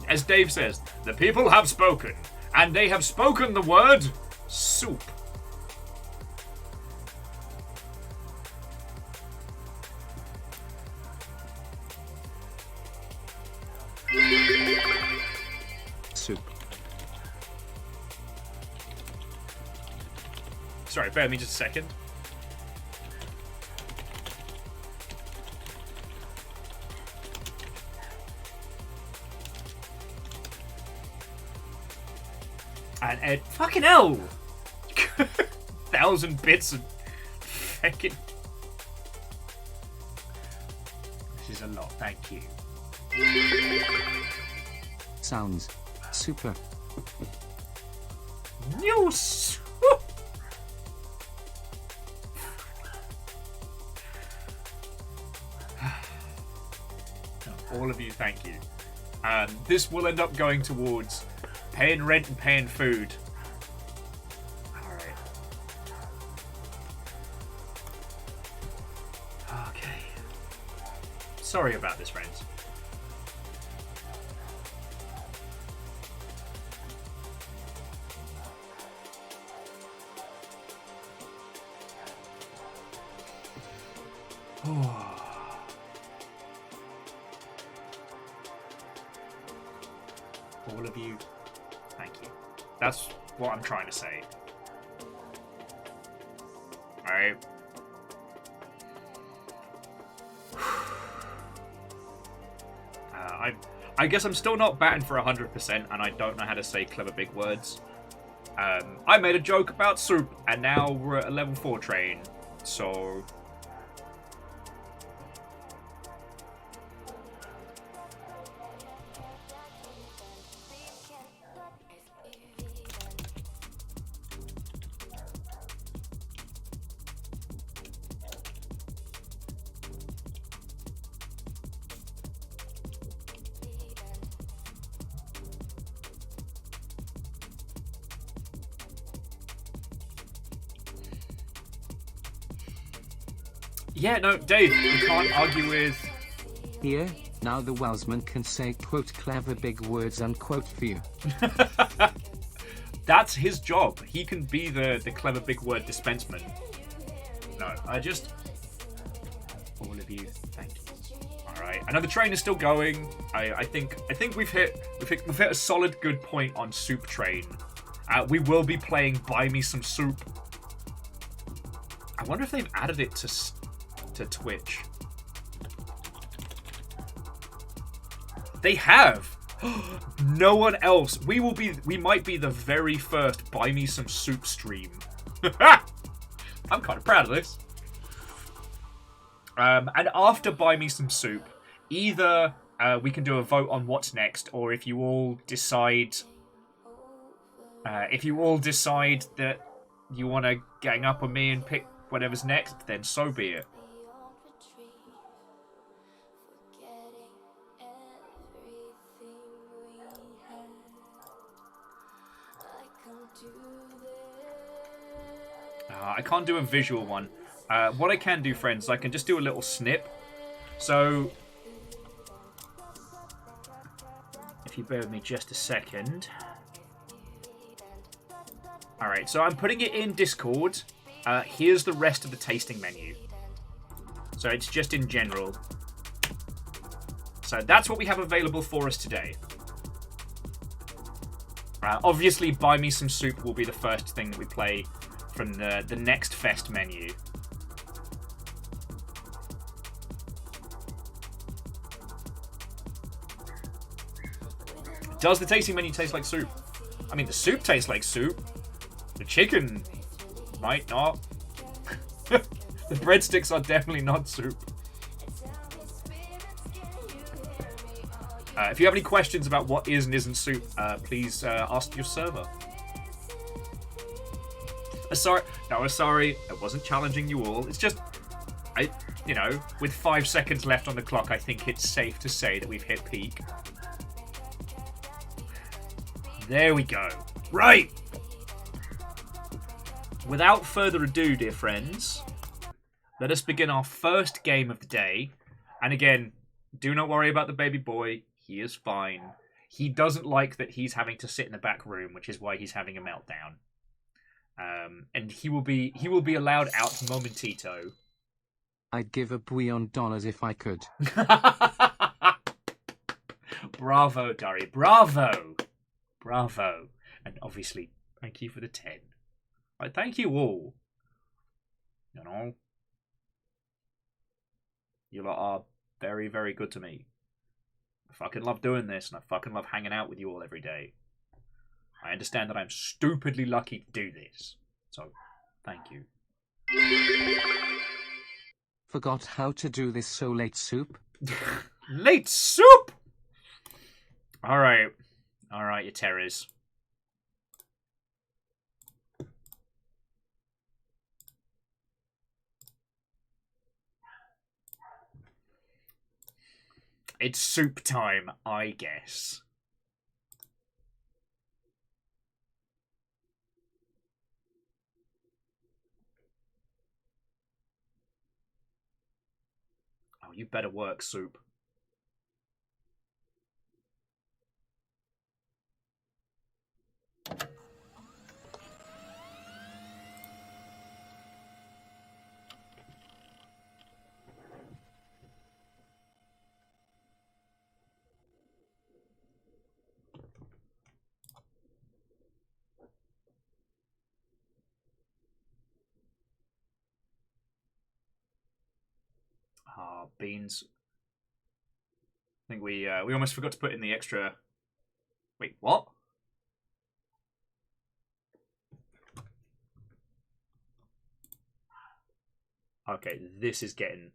As Dave says, the people have spoken, and they have spoken the word soup. Soup. Sorry, bear with me just a second. And Ed, fucking hell! 1,000 bits of fucking. This is a lot, thank you. Sounds super. News! All of you, thank you. This will end up going towards paying rent and paying food. Alright. Okay. Sorry about this, friends. All of you, thank you. That's what I'm trying to say. Alright. I guess I'm still not batting for 100%, and I don't know how to say clever big words. I made a joke about soup, and now we're at a level 4 train, so... Yeah, no, Dave, you can't argue with... Here, now the Welsman can say quote clever big words unquote for you. That's his job. He can be the clever big word dispenseman. No, I just... All of you, thank you. Alright, I know the train is still going. I think we've hit a solid good point on Soup Train. We will be playing Buy Me Some Soup. I wonder if they've added it to Twitch. They have. No one else. We might be the very first Buy Me Some Soup stream. I'm kind of proud of this. And after Buy Me Some Soup, either we can do a vote on what's next, or if you all decide that you want to gang up on me and pick whatever's next, then so be it. I can't do a visual one. What I can do, friends, I can just do a little snip. So, if you bear with me just a second. Alright, so I'm putting it in Discord. Here's the rest of the tasting menu. So it's just in general. So that's what we have available for us today. Obviously, Buy Me Some Soup will be the first thing that we play from the next Fest menu. Does the tasting menu taste like soup? I mean, the soup tastes like soup. The chicken might not. The breadsticks are definitely not soup. If you have any questions about what is and isn't soup, please ask your server. Sorry, I wasn't challenging you all. It's just, with 5 seconds left on the clock, I think it's safe to say that we've hit peak. There we go. Right! Without further ado, dear friends, let us begin our first game of the day. And again, do not worry about the baby boy. He is fine. He doesn't like that he's having to sit in the back room, which is why he's having a meltdown. And he will be allowed out momentito. I'd give $1 billion if I could. Bravo, Dari. Bravo. Bravo. And obviously, thank you for the 10. I thank you all. You know, you lot are very, very good to me. I fucking love doing this, and I fucking love hanging out with you all every day. I understand that I'm stupidly lucky to do this. So, thank you. Forgot how to do this so late soup? Late soup! Alright. Alright, you terrors. It's soup time, I guess. Oh, you better work, soup. Ah, beans. I think we almost forgot to put in the extra... Wait, what? Okay, this is getting...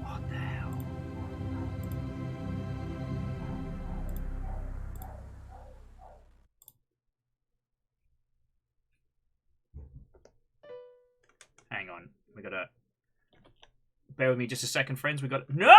What the hell? Hang on, we gotta... Bear with me just a second, friends. We got... No!